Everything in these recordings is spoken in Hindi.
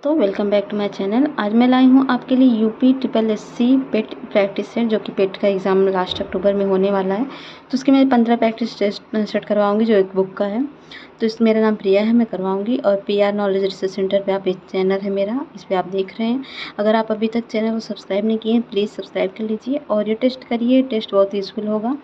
दोस्तों, welcome back to my channel. आज मैं लाई हूँ आपके लिए UP triple SC PET practice set, जो कि पेट का एग्ज़ाम लास्ट अक्टूबर में होने वाला है। तो उसके मैं 15 प्रैक्टिस टेस्ट सेट करवाऊँगी, जो एक बुक का है। तो इस मेरा नाम प्रिया है, मैं करवाऊँगी। और पीआर नॉलेज रिसर्च सेंटर पे आप, एक चैनल है मेरा, इस पर आप देख रहे हैं। अगर आप अभी तक चैनल को सब्सक्राइब नहीं किए हैं, प्लीज़ सब्सक्राइब कर लीजिए और ये टेस्ट करिए। टेस्ट बहुत यूज़फुल होगा।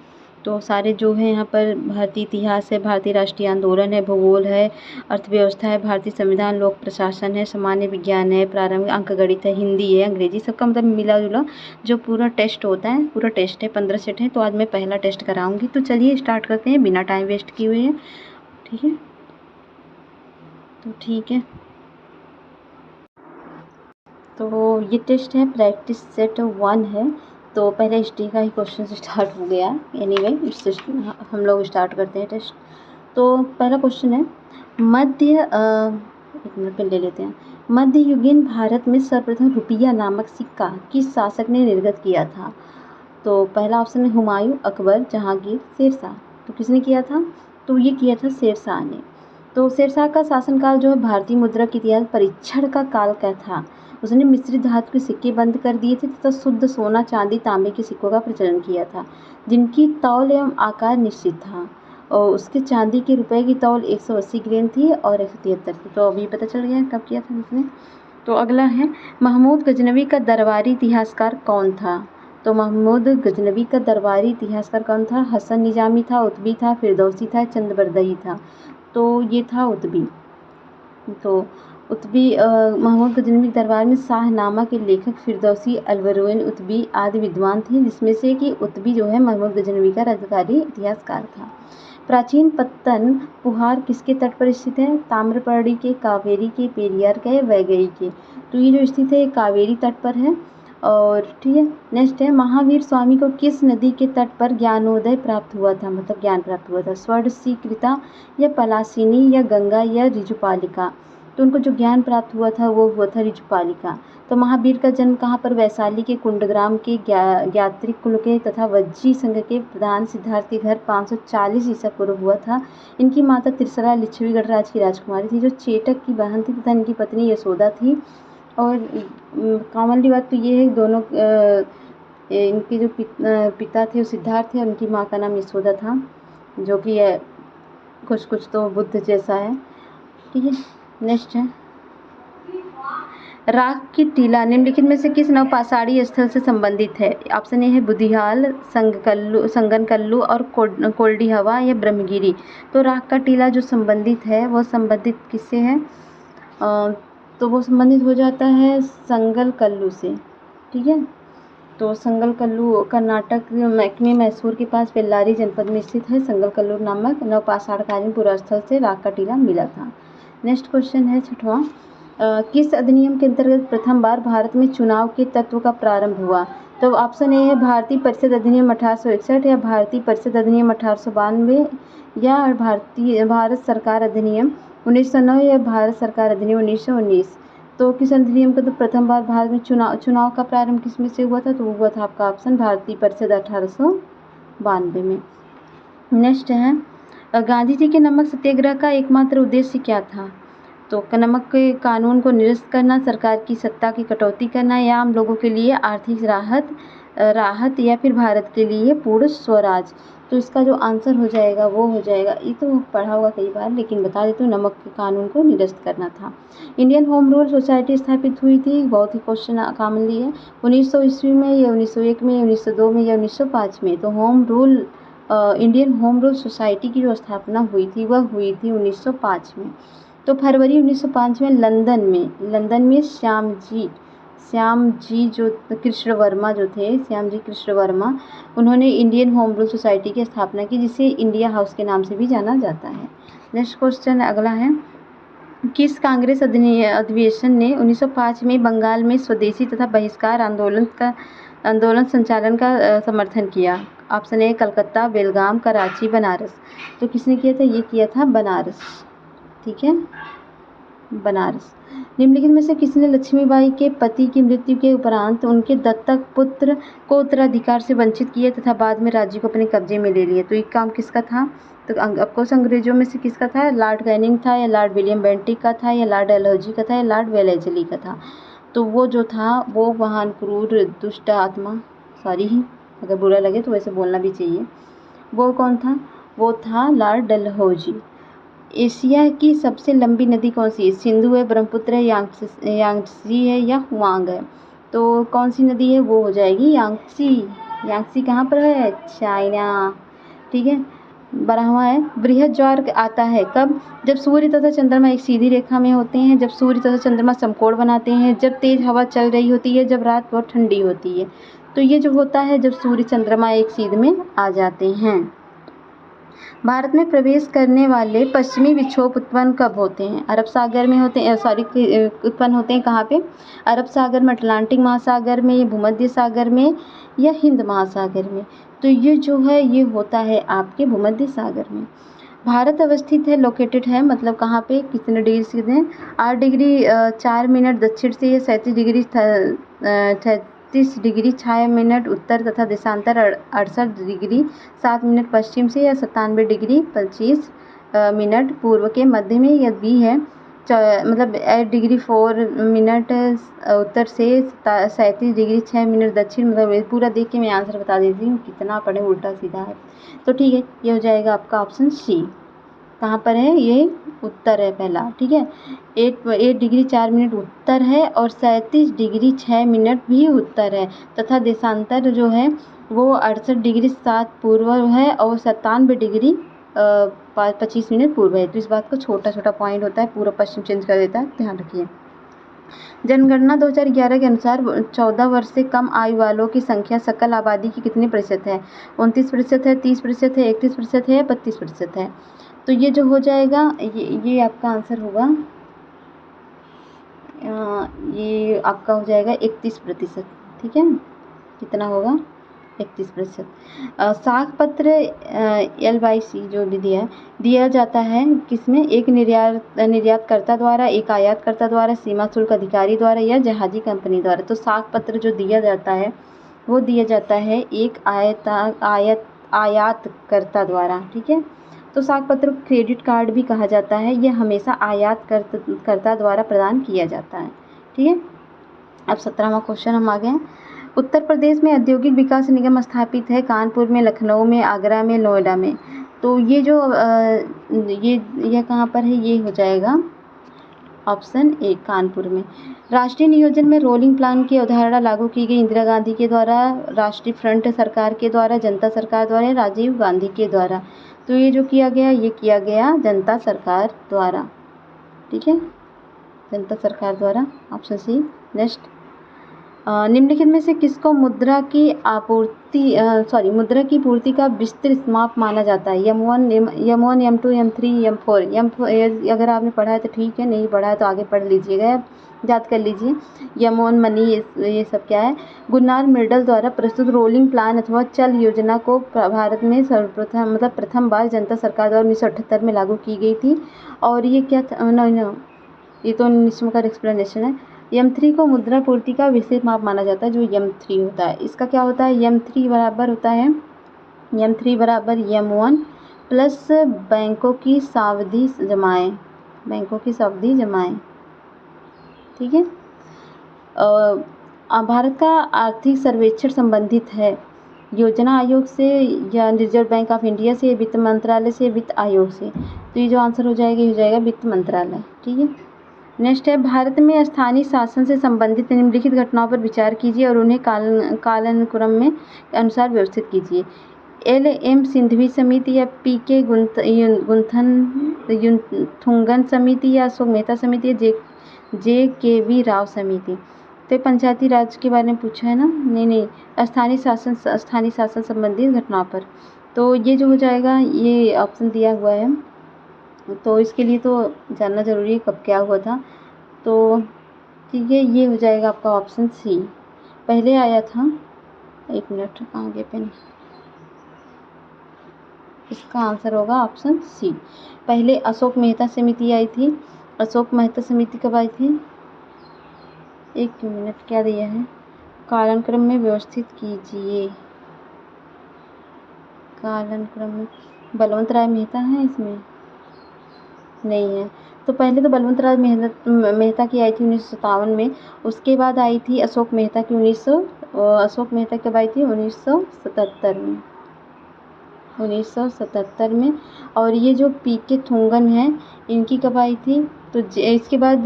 तो सारे जो है यहाँ पर भारतीय इतिहास है, भारतीय राष्ट्रीय आंदोलन है, भूगोल है, अर्थव्यवस्था है, भारतीय संविधान, लोक प्रशासन है, सामान्य विज्ञान है, प्रारंभिक अंकगणित है, हिंदी है, अंग्रेजी, सबका मतलब मिला जुला जो पूरा टेस्ट होता है, पूरा टेस्ट है। 15 सेट है। तो आज मैं पहला टेस्ट कराऊंगी। तो चलिए स्टार्ट करते हैं बिना टाइम वेस्ट किए हुए हैं। ठीक है, तो ठीक है। तो ये टेस्ट है, प्रैक्टिस सेट 1 है। तो पहले हिस्ट्री का ही क्वेश्चन से स्टार्ट हो गया। एनीवे, इससे हम लोग स्टार्ट करते हैं टेस्ट। तो पहला क्वेश्चन है, एक मिनट पे ले लेते हैं। मध्ययुगीन भारत में सर्वप्रथम रुपया नामक सिक्का किस शासक ने निर्गत किया था? तो पहला ऑप्शन है हुमायूं, अकबर, जहांगीर, शेरशाह। तो किसने किया था? तो ये किया था शेरशाह ने। तो शेरशाह का शासनकाल जो है, भारतीय मुद्रा के इतिहास परीक्षण का काल क्या था? उसने मिश्रित धातु के सिक्के बंद कर दिए थे तथा शुद्ध सोना, चांदी, तांबे के सिक्कों का प्रचलन किया था, जिनकी तौल एवं आकार निश्चित था। और उसके चांदी के रुपए की तौल 180 ग्राम थी और 173 थी। तो अभी पता चल गया कब किया था इसने। तो अगला है, महमूद गजनवी का दरबारी इतिहासकार कौन था? तो महमूद गजनवी का दरबारी इतिहासकार कौन था? हसन निजामी था, उतबी था, फिरदौसी था, चंद्रबरदई था। तो ये था उतबी। तो उतबी महमूद गजनवी के दरबार में शाहनामा के लेखक फिरदौसी, अलबरुन, उतबी आदि विद्वान थे, जिसमें से कि उतबी जो है महमूद गजनवी का राजकारी इतिहासकार था। प्राचीन पत्तन पुहार किसके तट पर स्थित है? ताम्रपर्णी के, कावेरी के, पेरियार के, वैगई के। तो ये जो स्थित है, ये कावेरी तट पर है। और ठीक है, नेक्स्ट है, महावीर स्वामी को किस नदी के तट पर ज्ञानोदय प्राप्त हुआ था, मतलब ज्ञान प्राप्त हुआ था? स्वर्णशिखरिता या पलासिनी या गंगा या ऋजुपालिका? तो उनको जो ज्ञान प्राप्त हुआ था वो हुआ था ऋजुपालिका। तो महावीर का जन्म कहाँ पर? वैशाली के कुंडग्राम के ज्ञात्रिक कुल के तथा वज्जी संघ के प्रधान सिद्धार्थ के घर 540 ईसा पूर्व हुआ था। इनकी माता त्रिशला लिच्छवी गणराज की राजकुमारी थी, जो चेटक की बहन थी, तथा इनकी पत्नी यशोदा थी। और कॉमनली बात तो ये है, दोनों इनके जो पिता थे वो सिद्धार्थ थे, और उनकी माँ का नाम यशोदा था, जो कि कुछ कुछ तो बुद्ध जैसा है। ठीक है, नेक्स्ट है, राख की टीला निम्नलिखित में से किस नवपाषाणी स्थल से संबंधित है? ऑप्शन ए है बुधियाल, संगनकल्लू और कोल्डीहवा या ब्रह्मगिरी। तो राख का टीला जो संबंधित है, वो संबंधित किससे है? तो वो संबंधित हो जाता है संगलकल्लू से। ठीक है, तो संगलकल्लू कर्नाटक में मैसूर के पास बेल्लारी जनपद में स्थित है। संगलकल्लू नामक नवपाषाणकालीन पुरास्थल से राख का टीला मिला था। नेक्स्ट क्वेश्चन है 6वां, किस अधिनियम के अंतर्गत प्रथम बार भारत में चुनाव के तत्व का प्रारंभ हुआ? तो ऑप्शन ए है भारतीय परिषद अधिनियम 1861 या भारतीय परिषद अधिनियम 1892 या भारत सरकार अधिनियम 1909 या भारत सरकार अधिनियम 1919। तो किस अधिनियम का तो प्रथम बार भारत में चुनाव का प्रारंभ किस में से हुआ था? तो वो हुआ था आपका ऑप्शन भारतीय परिषद 1892 में। नेक्स्ट है, गांधी जी के नमक सत्याग्रह का एकमात्र उद्देश्य क्या था? तो नमक के कानून को निरस्त करना, सरकार की सत्ता की कटौती करना, या आम लोगों के लिए आर्थिक राहत या फिर भारत के लिए पूर्ण स्वराज। तो इसका जो आंसर हो जाएगा वो हो जाएगा, ये तो पढ़ा होगा कई बार, लेकिन बता देती हूँ, नमक के कानून को निरस्त करना था। इंडियन होम रूल सोसाइटी स्थापित हुई थी, बहुत ही क्वेश्चन कॉमनली है, 1900 ईस्वी में या 1901 में, 1902 में या 1905 में। तो इंडियन होम रूल सोसाइटी की जो स्थापना हुई थी वह हुई थी 1905 में। तो फरवरी 1905 में लंदन में श्याम जी जो कृष्ण वर्मा जो थे, श्याम जी कृष्ण वर्मा, उन्होंने इंडियन होम रूल सोसाइटी की स्थापना की, जिसे इंडिया हाउस के नाम से भी जाना जाता है। नेक्स्ट क्वेश्चन अगला है, किस कांग्रेस अधिवेशन ने 1905 में बंगाल में स्वदेशी तथा बहिष्कार आंदोलन संचालन का समर्थन किया? ऑप्शन ए कलकत्ता, बेलगाम, कराची, बनारस। तो किसने किया था? ये किया था बनारस। ठीक है, बनारस। निम्नलिखित में से किसने लक्ष्मीबाई के पति की मृत्यु के उपरांत उनके दत्तक पुत्र को उत्तराधिकार से वंचित किया तथा बाद में राज्य को अपने कब्जे में ले लिया? तो ये काम किसका था? तो ऑफकोर्स अंग्रेजों में से किसका था? लॉर्ड कैनिंग था, या लॉर्ड विलियम बेंटिक का था, या लॉर्ड डलहौजी का था, या लॉर्ड वेलेस्ली का था? तो वो जो था वो महान क्रूर दुष्ट आत्मा, सॉरी अगर बुरा लगे तो वैसे बोलना भी चाहिए, वो कौन था? वो था लॉर्ड डलहौजी। एशिया की सबसे लंबी नदी कौन सी है? सिंधु है, ब्रह्मपुत्र है, यांगसी है, या हुआंग है? तो कौन सी नदी है? वो हो जाएगी यांगसी। यांगसी कहाँ पर है? चाइना। ठीक है। 12वां है, बृहद ज्वार आता है कब? जब सूर्य तथा चंद्रमा एक सीधी रेखा में होते हैं, जब सूर्य तथा चंद्रमा समकोण बनाते हैं, जब तेज हवा चल रही होती है, जब रात बहुत ठंडी होती है। तो ये जो होता है जब सूर्य चंद्रमा एक सीध में आ जाते हैं। भारत में प्रवेश करने वाले पश्चिमी विक्षोभ उत्पन्न कब होते हैं? अरब सागर में होते हैं, उत्पन्न होते हैं कहाँ पे? अरब सागर में, अटलांटिक महासागर में, या भूमध्य सागर में, या हिंद महासागर में? तो ये जो है ये होता है आपके भूमध्य सागर में। भारत अवस्थित है, लोकेटेड है, मतलब कहाँ पे, कितने डिग्री से हैं? 8 डिग्री 4 मिनट दक्षिण से, या 37 डिग्री 36 डिग्री 6 मिनट उत्तर तथा देशांतर 68 डिग्री 7 मिनट पश्चिम से, या 97 डिग्री 25 मिनट पूर्व के मध्य में, या बी है मतलब 8 डिग्री 4 मिनट उत्तर से 37 डिग्री 6 मिनट दक्षिण। मतलब पूरा देख के मैं आंसर बता देती हूँ, कितना पढ़े उल्टा सीधा है। तो ठीक है, ये हो जाएगा आपका ऑप्शन सी। कहाँ पर है? ये उत्तर है पहला। ठीक है, 8 डिग्री 4 मिनट उत्तर है, और 37 डिग्री 6 मिनट भी उत्तर है, तथा देशांतर जो है वो 68 डिग्री 7 पूर्व है, और 97 डिग्री 25 मिनट पूर्व है। तो इस बात का छोटा छोटा पॉइंट होता है, पूरा पश्चिम चेंज कर देता है, ध्यान रखिए। जनगणना 2011 के अनुसार 14 वर्ष से कम आयु वालों की संख्या सकल आबादी की कितनी प्रतिशत है? 29% है, 30% है, 31% है, 32% है? तो ये जो हो जाएगा ये आपका आंसर होगा, ये आपका हो जाएगा 31%। ठीक है, कितना होगा? 31%। साख पत्र LYC जो भी दिया जाता है किसमें? एक निर्यातकर्ता द्वारा, एक आयातकर्ता द्वारा, सीमा शुल्क अधिकारी द्वारा, या जहाजी कंपनी द्वारा? तो साख पत्र जो दिया जाता है वो दिया जाता है एक आयातकर्ता द्वारा। ठीक है, तो साख पत्र क्रेडिट कार्ड भी कहा जाता है, यह हमेशा आयातकर्ता द्वारा प्रदान किया जाता है। ठीक है, अब 17वां क्वेश्चन हम आ गए। उत्तर प्रदेश में औद्योगिक विकास निगम स्थापित है कानपुर में, लखनऊ में, आगरा में, नोएडा में? तो ये जो ये कहाँ पर है? ये हो जाएगा ऑप्शन ए, कानपुर में। राष्ट्रीय नियोजन में रोलिंग प्लान की अवधारणा लागू की गई इंदिरा गांधी के द्वारा, राष्ट्रीय फ्रंट सरकार के द्वारा, जनता सरकार द्वारा, राजीव गांधी के द्वारा? तो ये जो किया गया ये किया गया जनता सरकार द्वारा। ठीक है, जनता सरकार द्वारा, ऑप्शन सी। नेक्स्ट, निम्नलिखित में से किसको मुद्रा की पूर्ति का विस्तृत माप माना जाता है? M1, M2, M3, M4? अगर आपने पढ़ा है तो ठीक है, नहीं पढ़ा है तो आगे पढ़ लीजिएगा, याद कर लीजिए। M1 मनी ये सब क्या है? गुरनार मिर्डल द्वारा प्रस्तुत रोलिंग प्लान अथवा चल योजना को भारत में सर्वप्रथम प्रथम बार जनता सरकार द्वारा 1978 में लागू की गई थी। और ये क्या था? ये तो 19 का एक्सप्लेनेशन है। M3 को मुद्रा पूर्ति का विस्तृत माप माना जाता है, जो M3 होता है। इसका क्या होता है? M3 बराबर होता है M1 प्लस बैंकों की सावधि जमाएं। ठीक है, भारत का आर्थिक सर्वेक्षण संबंधित है योजना आयोग से, या रिजर्व बैंक ऑफ इंडिया से, वित्त मंत्रालय से, वित्त आयोग से? तो ये जो आंसर हो जाएगा वित्त मंत्रालय। ठीक है, नेक्स्ट है, भारत में स्थानीय शासन से संबंधित निम्नलिखित घटनाओं पर विचार कीजिए और उन्हें कालानुक्रम में अनुसार व्यवस्थित कीजिए। LM सिंघवी समिति, या PK थुंगन समिति, या अशोक मेहता समिति, या JKV राव समिति? तो पंचायती राज के बारे में पूछा है ना? नहीं, स्थानीय शासन संबंधित घटनाओं पर। तो ये जो हो जाएगा ये ऑप्शन दिया हुआ है, तो इसके लिए तो जानना ज़रूरी है कब क्या हुआ था। तो ठीक है, ये हो जाएगा आपका ऑप्शन सी। पहले आया था, एक मिनट आगे पेन, इसका आंसर होगा ऑप्शन सी। पहले अशोक मेहता समिति आई थी। अशोक मेहता समिति कब आई थी? एक मिनट, क्या दिया है? कालानुक्रम में व्यवस्थित कीजिए। कालानुक्रम में बलवंत राय मेहता है इसमें? नहीं है। तो पहले तो बलवंत राय मेहता की आई थी 1957 में। उसके बाद आई थी अशोक मेहता की अशोक मेहता कब आई थी? 1977 में। 1977 में। और ये जो पीके थुंगन है, इनकी कब आई थी? तो इसके बाद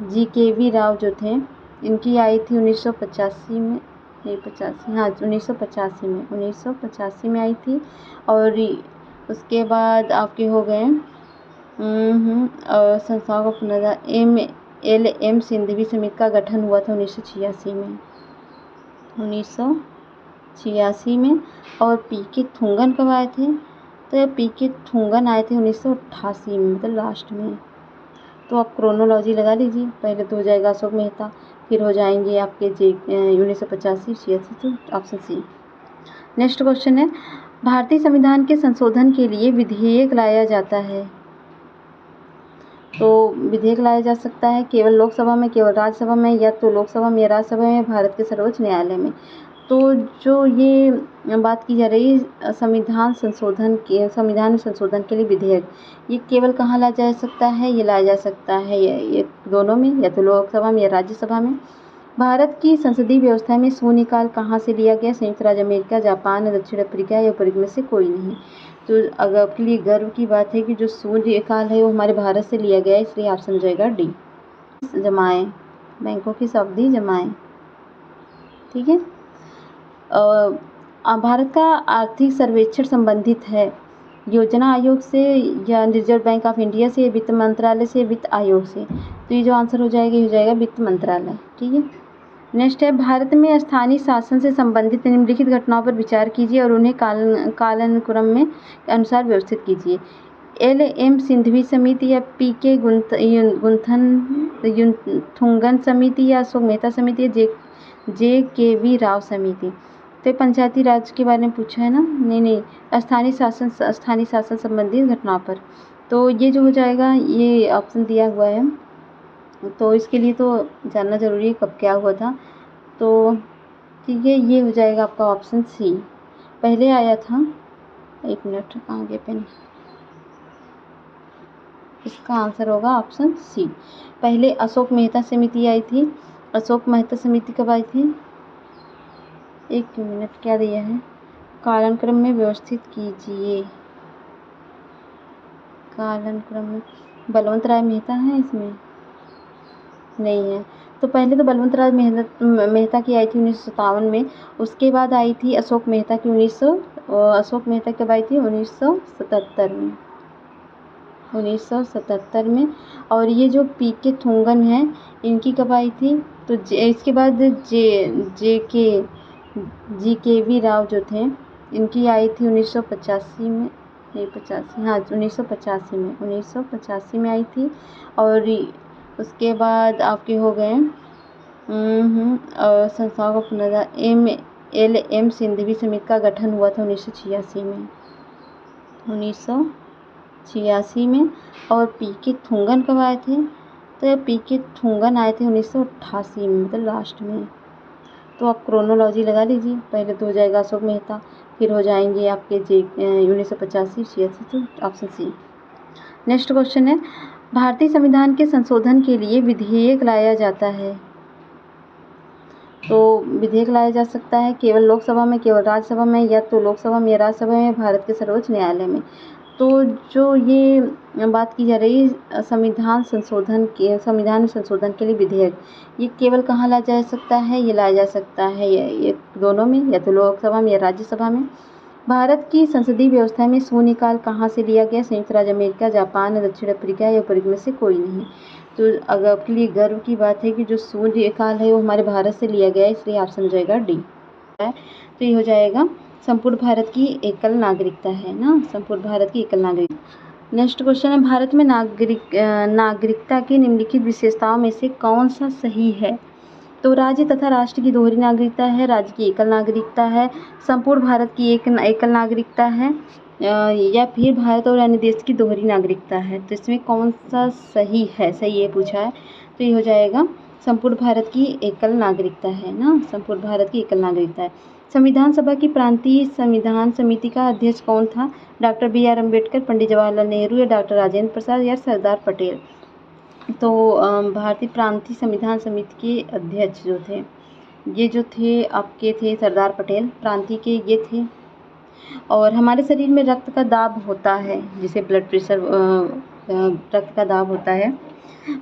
जी के वी राव जो थे, इनकी आई थी 1985 में। नहीं, 85, हाँ 1985 में आई थी। और उसके बाद आपके हो गए और संस्थाओं का पुनर्गठन LM सिंधवी समिति का गठन हुआ था 1986 में। 1986 में। और पीके थुंगन कब आए थे? तो पीके थुंगन आए थे 1988 में, मतलब लास्ट में। तो आप क्रोनोलॉजी लगा लीजिए, पहले तो हो जाएगा अशोक मेहता, फिर हो जाएंगे आपके 1985, 86, तो ऑप्शन सी। नेक्स्ट क्वेश्चन है, भारतीय संविधान के संशोधन के लिए विधेयक लाया जाता है। तो विधेयक लाया जा सकता है केवल लोकसभा में, केवल राज्यसभा में, या तो लोकसभा में या राज्यसभा में, भारत के सर्वोच्च न्यायालय में। तो जो ये बात की जा रही है संविधान में संशोधन के लिए विधेयक, ये केवल कहाँ लाया जा सकता है? ये लाया जा सकता है ये दोनों में, या तो लोकसभा में या राज्यसभा में। भारत की संसदीय व्यवस्था में शून्यकाल कहाँ से लिया गया? संयुक्त राज्य अमेरिका, जापान, दक्षिण अफ्रीका या ऊपर में से कोई नहीं। तो अगर आपके लिए गर्व की बात है कि जो शून्यकाल है वो हमारे भारत से लिया गया है, इसलिए ऑप्शन हो जाएगा डी। जमाएं, बैंकों की सावधि जमाएं, ठीक है। भारत का आर्थिक सर्वेक्षण संबंधित है योजना आयोग से या रिजर्व बैंक ऑफ इंडिया से, वित्त मंत्रालय से, वित्त आयोग से? तो ये जो आंसर हो जाएगा वित्त मंत्रालय, ठीक है। नेक्स्ट है, भारत में स्थानीय शासन से संबंधित निम्नलिखित घटनाओं पर विचार कीजिए और उन्हें कालानुक्रम में अनुसार व्यवस्थित कीजिए। LM सिंधवी समिति या पीके थुंगन समिति या अशोक मेहता समिति या JKV राव समिति? तो पंचायती राज के बारे में पूछा है ना? नहीं, स्थानीय शासन संबंधित घटनाओं पर। तो ये जो हो जाएगा, ये ऑप्शन दिया हुआ है, तो इसके लिए तो जानना ज़रूरी है कब क्या हुआ था। तो ठीक है, ये हो जाएगा आपका ऑप्शन सी। पहले आया था, एक मिनट, कहाँ गया पेन? इसका आंसर होगा ऑप्शन सी। पहले अशोक मेहता समिति आई थी। अशोक मेहता समिति कब आई थी? एक मिनट, क्या दिया है? कालानुक्रम में व्यवस्थित कीजिए। कालानुक्रम में बलवंत राय मेहता है इसमें? नहीं है। तो पहले तो बलवंत राय मेहता की आई थी 1957 में। उसके बाद आई थी अशोक मेहता की अशोक मेहता कब आई थी? 1977 में। 1977 में। और ये जो पीके थुंगन है, इनकी कब आई थी? तो इसके बाद JKV राव जो थे, इनकी आई थी 1985 में। नहीं, 85, हाँ 1985 में आई थी। और उसके बाद आपके हो गए और संस्थाओं का पुनर्गठन LM सिंधवी समिति का गठन हुआ था 1986 में। 1986 में। और पीके थुंगन कब आए थे? तो पीके थुंगन आए थे 1988 में, मतलब लास्ट में। तो आप क्रोनोलॉजी लगा लीजिए, पहले तो हो जाएगा अशोक मेहता, फिर हो जाएंगे आपके 1985, 86, तो ऑप्शन सी। नेक्स्ट क्वेश्चन है, भारतीय संविधान के संशोधन के लिए विधेयक लाया जाता है। तो विधेयक लाया जा सकता है केवल लोकसभा में, केवल राज्यसभा में, या तो लोकसभा में या राज्यसभा में, भारत के सर्वोच्च न्यायालय में। तो जो ये बात की जा रही है संविधान में संशोधन के लिए विधेयक, ये केवल कहाँ लाया जा सकता है? ये लाया जा सकता है ये दोनों में, या तो लोकसभा में या राज्यसभा में। भारत की संसदीय व्यवस्था में शून्यकाल कहाँ से लिया गया? संयुक्त राज्य अमेरिका, जापान, दक्षिण अफ्रीका या ऊपर में से कोई नहीं। तो अगर आपके लिए गर्व की बात है कि जो शून्यकाल है वो हमारे भारत से लिया गया है, इसलिए ऑप्शन हो जाएगा डी। तो ये हो जाएगा संपूर्ण भारत की एकल नागरिकता है ना, संपूर्ण भारत की एकल नागरिकता। नेक्स्ट क्वेश्चन है, भारत में नागरिकता की निम्नलिखित विशेषताओं में से कौन सा सही है? तो राज्य तथा राष्ट्र की दोहरी नागरिकता है, राज्य की एकल नागरिकता है, संपूर्ण भारत की एकल नागरिकता है, या फिर भारत और अन्य देश की दोहरी नागरिकता है। तो इसमें कौन सा सही है? सही ये पूछा है। तो ये हो जाएगा संपूर्ण भारत की एकल नागरिकता है ना, संपूर्ण भारत की एकल नागरिकता है। संविधान सभा की प्रांतीय संविधान समिति का अध्यक्ष कौन था? Doctor B R. अम्बेडकर, पंडित जवाहरलाल नेहरू या डॉक्टर राजेंद्र प्रसाद या सरदार पटेल। तो भारतीय प्रांतीय संविधान समिति के अध्यक्ष जो थे, ये जो थे आपके थे सरदार पटेल, प्रांतीय के ये थे। और हमारे शरीर में रक्त का दाब होता है, जिसे ब्लड प्रेशर रक्त का दाब होता है,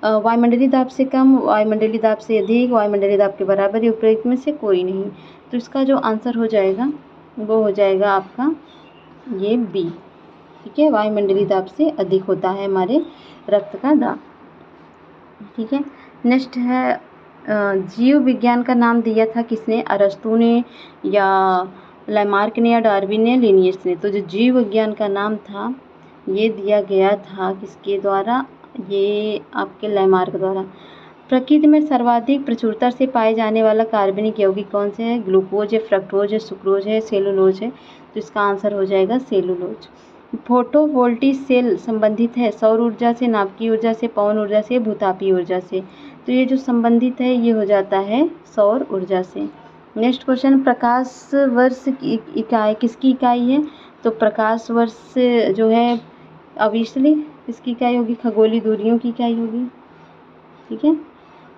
वायुमंडलीय दाब से कम, वायुमंडलीय दाब से अधिक, वायुमंडलीय दाब के बराबर, या उपरोक्त में से कोई नहीं। तो इसका जो आंसर हो जाएगा वो हो जाएगा आपका ये बी। ठीक है, वायुमंडलीय दाब से अधिक होता है हमारे रक्त का दाब। ठीक है, नेक्स्ट है जीव विज्ञान का नाम दिया था किसने? अरस्तु ने या लैमार्क ने या डार्विन ने, लिनियस ने। तो जो जीव विज्ञान का नाम था ये दिया गया था किसके द्वारा? ये आपके लैमार्क द्वारा। प्रकृति में सर्वाधिक प्रचुरता से पाए जाने वाला कार्बनिक यौगिक कौन से है? ग्लूकोज है, फ्रक्टोज है, सुक्रोज है, सेलुलोज है। तो इसका आंसर हो जाएगा सेलुलोज। फोटोवोल्टिक सेल संबंधित है सौर ऊर्जा से, नाभिकीय ऊर्जा से, पवन ऊर्जा से, भूतापीय ऊर्जा से। तो ये जो संबंधित है ये हो जाता है सौर ऊर्जा से। नेक्स्ट क्वेश्चन, प्रकाश वर्ष की इकाई किसकी इकाई है? तो प्रकाश वर्ष जो है ऑब्वियसली किसकी इकाई होगी? खगोलीय दूरियों की इकाई होगी। ठीक है,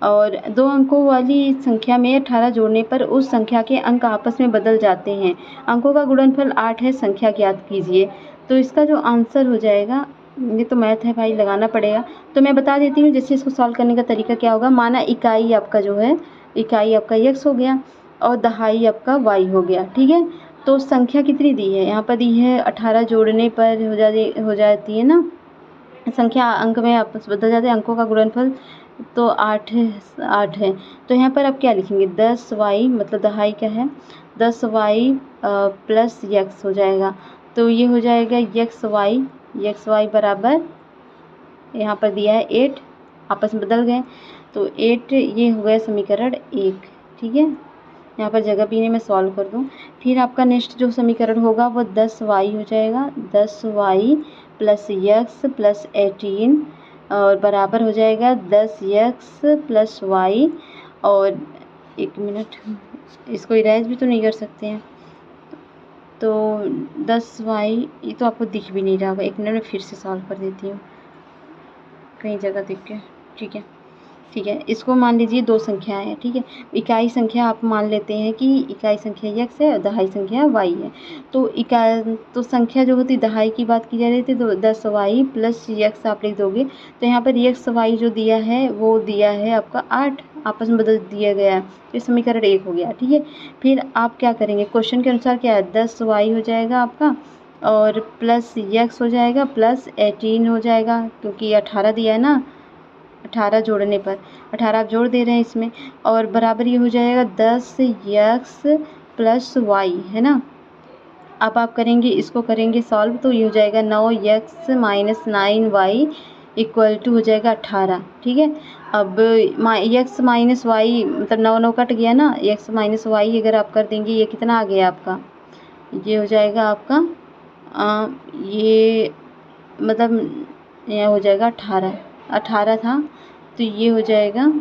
और 2 अंकों वाली संख्या में 18 जोड़ने पर उस संख्या के अंक आपस में बदल जाते हैं। अंकों का गुणनफल 8 है, संख्या ज्ञात कीजिए। तो इसका जो आंसर हो जाएगा, ये तो मैथ है भाई, लगाना पड़ेगा। तो मैं बता देती हूँ जैसे इसको सॉल्व करने का तरीका क्या होगा। माना इकाई आपका जो है, इकाई आपका x हो गया और दहाई आपका y हो गया। ठीक है, तो संख्या कितनी दी है? यहाँ पर दी है 18 जोड़ने पर हो जाती है ना संख्या, अंक में आपस बदल जाते हैं, अंकों का गुणनफल तो 8 है। तो यहाँ पर आप क्या लिखेंगे? 10y मतलब दहाई क्या है? 10y प्लस x हो जाएगा। तो ये हो जाएगा एक्स वाई बराबर, यहाँ पर दिया है 8, आपस में बदल गए तो 8, ये हो गया समीकरण 1। ठीक है, यहाँ पर जगह भी नहीं, मैं सॉल्व कर दूँ। फिर आपका नेक्स्ट जो समीकरण होगा वो 10y हो जाएगा, 10y प्लस x प्लस 18 और बराबर हो जाएगा 10x प्लस y। और 1 मिनट, इसको इरेज भी तो नहीं कर सकते हैं। तो 10y, ये तो आपको दिख भी नहीं रहा होगा, 1 मिनट में फिर से सॉल्व कर देती हूँ कहीं जगह दिख के। ठीक है, इसको मान लीजिए 2 संख्याएं हैं। ठीक है, इकाई संख्या आप मान लेते हैं कि इकाई संख्या x है और दहाई संख्या y है। तो संख्या जो होती दहाई की बात की जा रही थी, तो 10y प्लस x आप लिख दोगे। तो यहाँ पर x y जो दिया है वो दिया है आपका 8, आपस में बदल दिया गया है, तो समीकरण 1 हो गया। ठीक है, फिर आप क्या करेंगे? क्वेश्चन के अनुसार क्या है? 10y हो जाएगा आपका और प्लस x हो जाएगा प्लस 18 हो जाएगा, क्योंकि 18 दिया है ना, 18 जोड़ने पर 18 आप जोड़ दे रहे हैं इसमें, और बराबर ये हो जाएगा 10x प्लस y, है ना। अब आप करेंगे, इसको करेंगे सॉल्व, तो ये हो जाएगा 9x minus 9y equal to हो जाएगा 18। ठीक है, अब x माइनस वाई मतलब 9 कट गया ना, x माइनस वाई अगर आप कर देंगे, ये कितना आ गया आपका? ये हो जाएगा आपका ये मतलब यह हो जाएगा 18 था, तो ये हो जाएगा,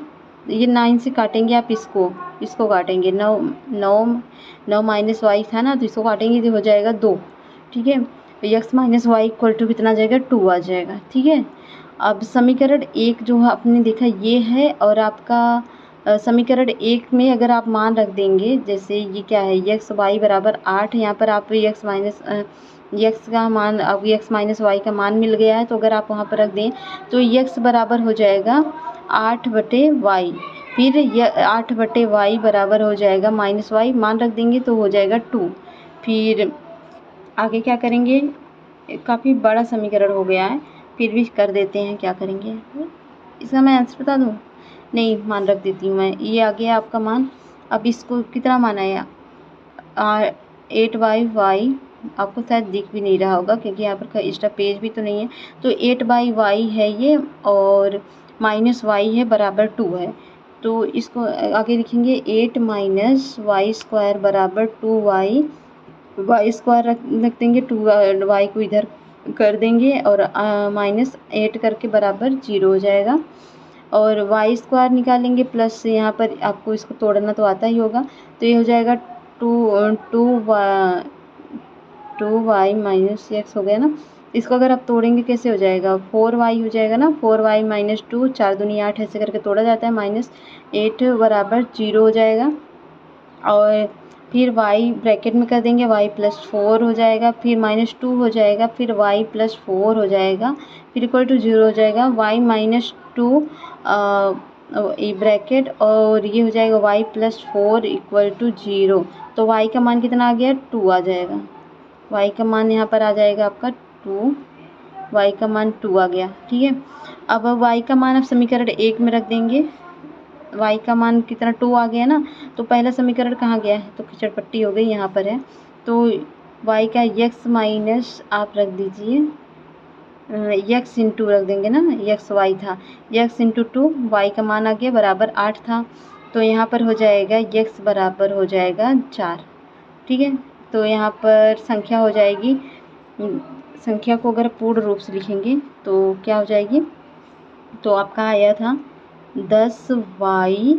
ये 9 से काटेंगे आप, इसको काटेंगे, 9 माइनस वाई था ना, तो इसको काटेंगे तो हो जाएगा 2। ठीक है, तो x minus y equal to कितना आ जाएगा? 2 आ जाएगा। ठीक है, अब समीकरण 1 जो आपने देखा ये है, और आपका समीकरण 1 में अगर आप मान रख देंगे, जैसे ये क्या है, x y बराबर 8, यहाँ पर आप x का मान, अब x माइनस वाई का मान मिल गया है, तो अगर आप वहाँ पर रख दें तो x बराबर हो जाएगा 8/y, फिर 8/y बराबर हो जाएगा माइनस वाई, मान रख देंगे तो हो जाएगा 2। फिर आगे क्या करेंगे? काफ़ी बड़ा समीकरण हो गया है, फिर भी कर देते हैं, क्या करेंगे इसका मैं आंसर बता दूँ? नहीं, मान रख देती हूँ मैं, ये आ गया आपका मान। अब इसको कितना मान आया? 8/y, आपको शायद दिख भी नहीं रहा होगा क्योंकि यहाँ पर एक्स्ट्रा पेज भी तो नहीं है, तो 8/y है ये, और माइनस वाई है बराबर 2 है, तो इसको आगे लिखेंगे 8 माइनस वाई स्क्वायर बराबर 2y, वाई स्क्वायर रख देंगे, 2y को इधर कर देंगे और माइनस 8 करके बराबर 0 हो जाएगा। और वाई स्क्वायर निकालेंगे प्लस यहाँ पर आपको इसको तोड़ना तो आता ही होगा, तो ये हो जाएगा टू वाई माइनस एक्स हो गया ना। इसको अगर आप तोड़ेंगे कैसे हो जाएगा, 4y हो जाएगा ना, 4y माइनस 2, 4 दूनी 8 ऐसे करके तोड़ा जाता है, -8 बराबर 0 हो जाएगा। और फिर y ब्रैकेट में कर देंगे, y प्लस 4 हो जाएगा, फिर -2 हो जाएगा, फिर y प्लस 4 हो जाएगा, फिर इक्वल टू 0 हो जाएगा, y माइनस 2 ब्रैकेट, और ये हो जाएगा y प्लस 4 इक्वल टू 0। तो y का मान कितना आ गया, 2 आ जाएगा। y का मान यहाँ पर आ जाएगा आपका 2, y का मान 2 आ गया, ठीक है। अब y का मान आप समीकरण 1 में रख देंगे, y का मान कितना 2 आ गया ना, तो पहला समीकरण कहाँ गया है, तो खिचड़पट्टी हो गई, यहाँ पर है। तो y का x माइनस आप रख दीजिए, x इंटू रख देंगे ना, x y था, x इंटू 2, y का मान आ गया बराबर 8 था, तो यहाँ पर हो जाएगा x बराबर हो जाएगा 4, ठीक है। तो यहाँ पर संख्या हो जाएगी, संख्या को अगर पूर्ण रूप से लिखेंगे तो क्या हो जाएगी, तो आपका आया था 10y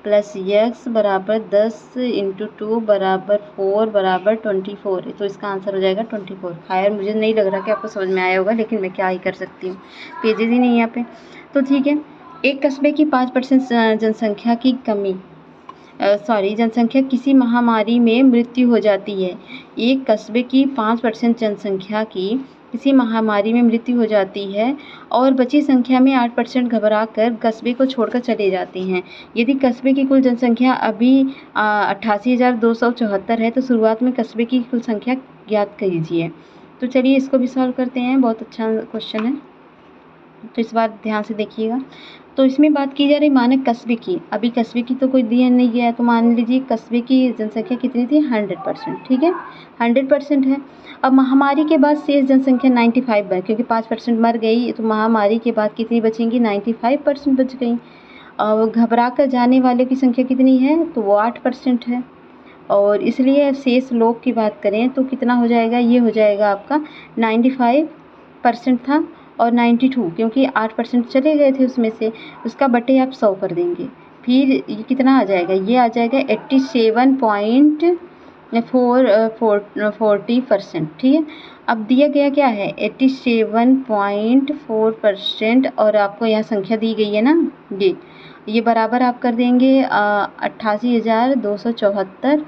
प्लस x बराबर 10 इंटू 2 बराबर 4 बराबर 24, तो इसका आंसर हो जाएगा 24। खैर मुझे नहीं लग रहा कि आपको समझ में आया होगा, लेकिन मैं क्या ही कर सकती हूँ, पेजेस ही नहीं है यहाँ पे। तो ठीक है, एक कस्बे की 5% जनसंख्या की कमी जनसंख्या किसी महामारी में मृत्यु हो जाती है। एक कस्बे की 5% जनसंख्या की किसी महामारी में मृत्यु हो जाती है और बची संख्या में 8% घबरा कर कस्बे को छोड़कर चले जाते हैं। यदि कस्बे की कुल जनसंख्या अभी 88,274 है, तो शुरुआत में कस्बे की कुल संख्या ज्ञात कीजिए। तो चलिए इसको भी सॉल्व करते हैं, बहुत अच्छा क्वेश्चन है, तो इस बार ध्यान से देखिएगा। तो इसमें बात की जा रही मानक कस्बे की, अभी कस्बे की तो कोई दिया नहीं गया है, तो मान लीजिए कस्बे की जनसंख्या कितनी थी, 100%, ठीक है, 100% है। अब महामारी के बाद शेष जनसंख्या 95 है, क्योंकि 5% मर गई, तो महामारी के बाद कितनी बचेंगी, 95% बच गई। और घबरा कर जाने वाले की संख्या कितनी है, तो वो 8% है। और इसलिए शेष लोग की बात करें तो कितना हो जाएगा, ये हो जाएगा आपका 95% था और 92, क्योंकि 8% चले गए थे उसमें से, उसका बटे आप 100 कर देंगे, फिर ये कितना आ जाएगा, ये आ जाएगा 87.40%, ठीक है। अब दिया गया क्या है, 87.4%, और आपको यहाँ संख्या दी गई है ना, ये बराबर आप कर देंगे 88,274।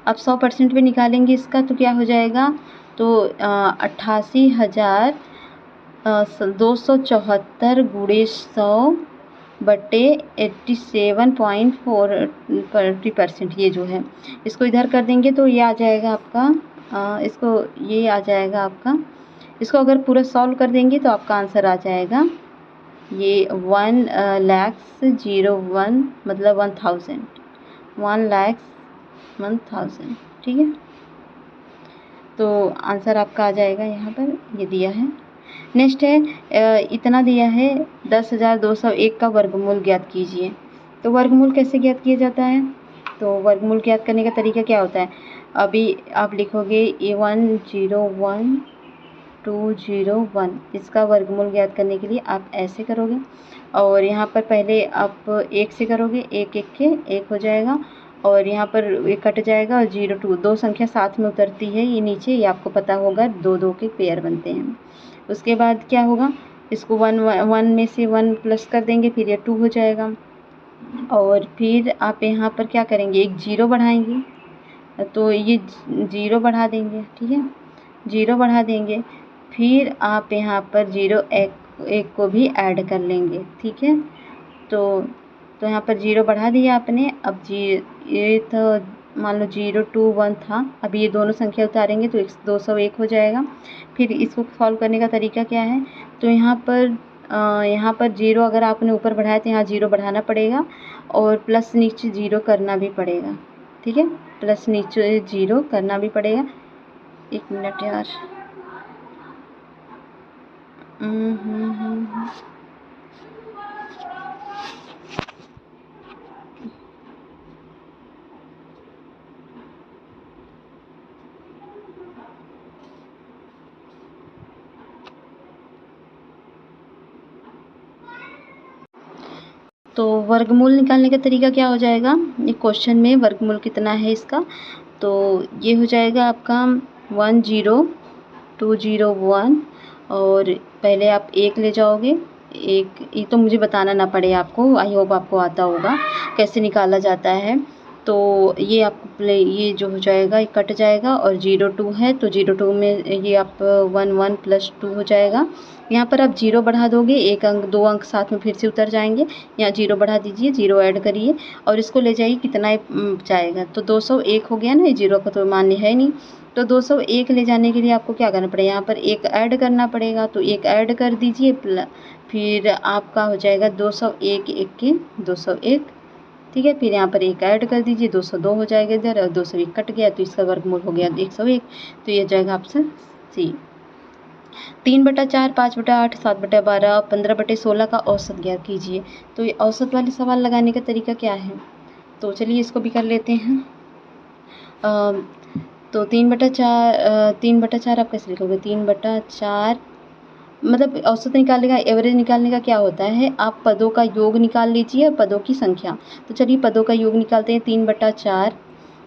अब 100% पे निकालेंगे इसका, तो क्या हो जाएगा, तो 88,274 गुणे 100 बटे 87.40%, ये जो है इसको इधर कर देंगे तो ये आ जाएगा आपका, ये आ जाएगा आपका, इसको अगर पूरा सॉल्व कर देंगे तो आपका आंसर आ जाएगा ये 1,01,000 मतलब 1,00,000, ठीक है। तो आंसर आपका आ जाएगा, यहाँ पर ये दिया है। नेक्स्ट है इतना दिया है 10,201 का वर्गमूल ज्ञात कीजिए। तो वर्गमूल कैसे ज्ञात किया जाता है, तो वर्गमूल ज्ञात करने का तरीका क्या होता है, अभी आप लिखोगे 101,201, इसका वर्गमूल ज्ञात करने के लिए आप ऐसे करोगे, और यहाँ पर पहले आप 1 से करोगे, 1 1 के 1 हो जाएगा, और यहाँ पर ये कट जाएगा, और 0 2 दो संख्या साथ में उतरती है, ये नीचे, ये आपको पता होगा, 2 2 के पेयर बनते हैं। उसके बाद क्या होगा, इसको 1 में से 1 प्लस कर देंगे, फिर ये 2 हो जाएगा, और फिर आप यहाँ पर क्या करेंगे, एक 0 बढ़ाएंगे, तो ये 0 बढ़ा देंगे, ठीक है, 0 बढ़ा देंगे, फिर आप यहाँ पर 0 1 को भी ऐड कर लेंगे, ठीक है। तो यहाँ पर 0 बढ़ा दिया आपने, अब ये तो मान लो 0 2 1 था, अब ये दोनों संख्या उतारेंगे तो 201 हो जाएगा। फिर इसको सॉल्व करने का तरीका क्या है, तो यहाँ पर 0 अगर आपने ऊपर बढ़ाया तो यहाँ 0 बढ़ाना पड़ेगा, और प्लस नीचे 0 करना भी पड़ेगा, ठीक है, प्लस नीचे 0 करना भी पड़ेगा। 1 मिनट यार, तो वर्गमूल निकालने का तरीका क्या हो जाएगा, ये क्वेश्चन में वर्गमूल कितना है इसका, तो ये हो जाएगा आपका 10201 और पहले आप 1 ले जाओगे, एक ये तो मुझे बताना ना पड़े आपको, आई होप आपको आता होगा कैसे निकाला जाता है। तो ये आपको ये जो हो जाएगा ये कट जाएगा और 02 है तो 02 में ये आप 1 + 2 हो जाएगा। यहाँ पर आप 0 बढ़ा दोगे, 1 अंक 2 अंक साथ में फिर से उतर जाएंगे, यहाँ 0 बढ़ा दीजिए, 0 ऐड करिए और इसको ले जाइए, कितना जाएगा, तो 201 हो गया ना, ये 0 का तो मान्य है नहीं, तो 201 ले जाने के लिए आपको क्या करना पड़ेगा, यहाँ पर 1 ऐड करना पड़ेगा, तो 1 ऐड कर दीजिए, फिर आपका हो जाएगा 201 1 के 201, ठीक है, फिर यहाँ पर 1 ऐड कर दीजिए, 202 हो जाएगा इधर, और 201 कट गया तो इसका वर्गमूल हो गया 101, तो ये जाएगा ऑप्शन सी। 3/4, 5/8, 7/12, 15/16 का औसत ज्ञात कीजिए। तो ये औसत वाले सवाल लगाने का तरीका क्या है, तो चलिए इसको भी कर लेते हैं। तो 3/4 आप कैसे लिखोगे, 3/4 मतलब औसत निकालने का, एवरेज निकालने का क्या होता है, आप पदों का योग निकाल लीजिए, पदों की संख्या। तो चलिए पदों का योग निकालते हैं, 3/4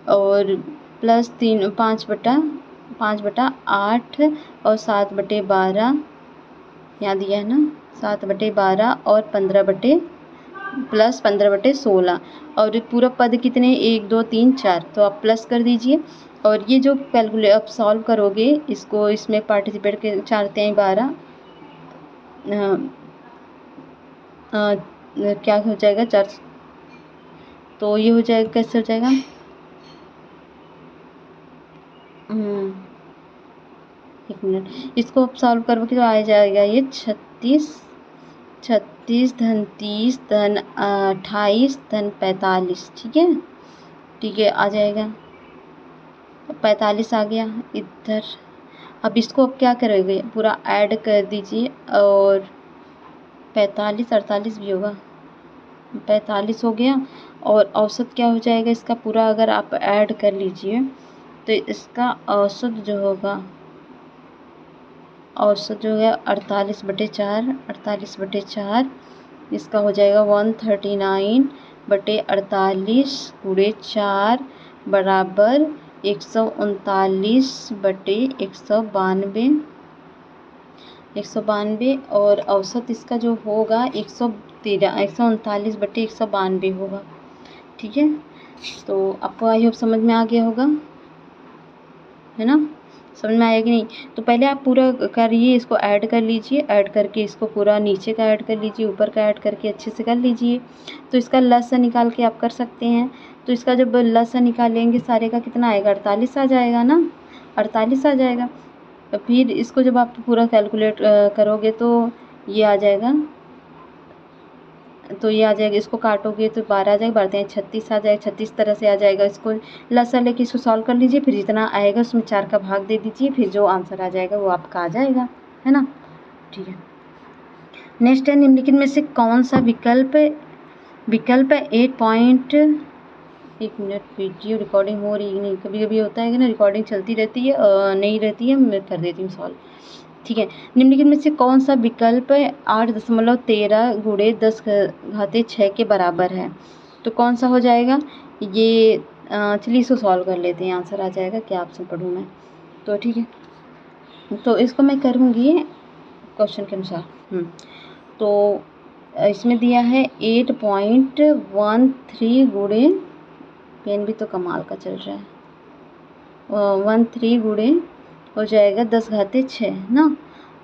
और प्लस 5/8 और 7/12 यहाँ दिया है ना, 7/12 और 15/16 और पूरा पद कितने, 1 2 3 4, तो आप प्लस कर दीजिए और ये जो कैलकुलेट आप सॉल्व करोगे इसको, इसमें पार्टिसिपेट के 4 3 12 क्या हो जाएगा 4, तो ये हो जाएगा, कैसे हो जाएगा, एक मिनट, इसको आप सॉल्व करोगे तो आ जाएगा ये 36 धन 30 धन 28 धन 45, ठीक है आ जाएगा, 45 आ गया इधर। अब इसको आप क्या करोगे, पूरा ऐड कर दीजिए और 45 48 भी होगा, 45 हो गया और औसत क्या हो जाएगा इसका पूरा, अगर आप ऐड कर लीजिए तो इसका औसत जो होगा, औसत जो है 48/4, इसका हो जाएगा 139/48 × 4 बराबर 139/192 और औसत इसका जो होगा 139/192 होगा, ठीक है। तो आपको आई होप समझ में आ गया होगा, है ना, समझ में आया कि नहीं। तो पहले आप पूरा करिए, इसको ऐड कर लीजिए, ऐड करके इसको पूरा नीचे का ऐड कर लीजिए, ऊपर का ऐड करके अच्छे से कर लीजिए, तो इसका लसा निकाल के आप कर सकते हैं। तो इसका जब लसा निकालेंगे सारे का कितना आएगा, 48 आ जाएगा ना, 48 आ जाएगा। फिर इसको जब आप पूरा कैलकुलेट करोगे तो ये आ जाएगा, इसको काटोगे तो 12 आ जाएगा, 12 36 आ जाएगा, 36 तरह से आ जाएगा। इसको लसा लेके इसको सॉल्व कर लीजिए, फिर जितना आएगा उसमें 4 का भाग दे दीजिए, फिर जो आंसर आ जाएगा वो आपका आ जाएगा, है ना, ठीक है। नेक्स्ट है, निम्नलिखित में से कौन सा विकल्प 8 एक मिनट, वीडियो रिकॉर्डिंग हो रही नहीं, कभी कभी होता है कि ना रिकॉर्डिंग चलती रहती है, नहीं रहती है, मैं कर देती हूँ सॉल्व, ठीक है। निम्नलिखित में से कौन सा विकल्प 8.13 × 10⁻6 के बराबर है, तो कौन सा हो जाएगा ये, चलिए इसको सॉल्व कर लेते हैं, आंसर आ जाएगा, क्या ऑप्शन पढ़ूँ मैं, तो ठीक है, तो इसको मैं करूँगी क्वेश्चन के अनुसार। तो इसमें दिया है 8.13 × पेन भी तो कमाल का चल रहा है, 13 × हो जाएगा 10⁻6 ना,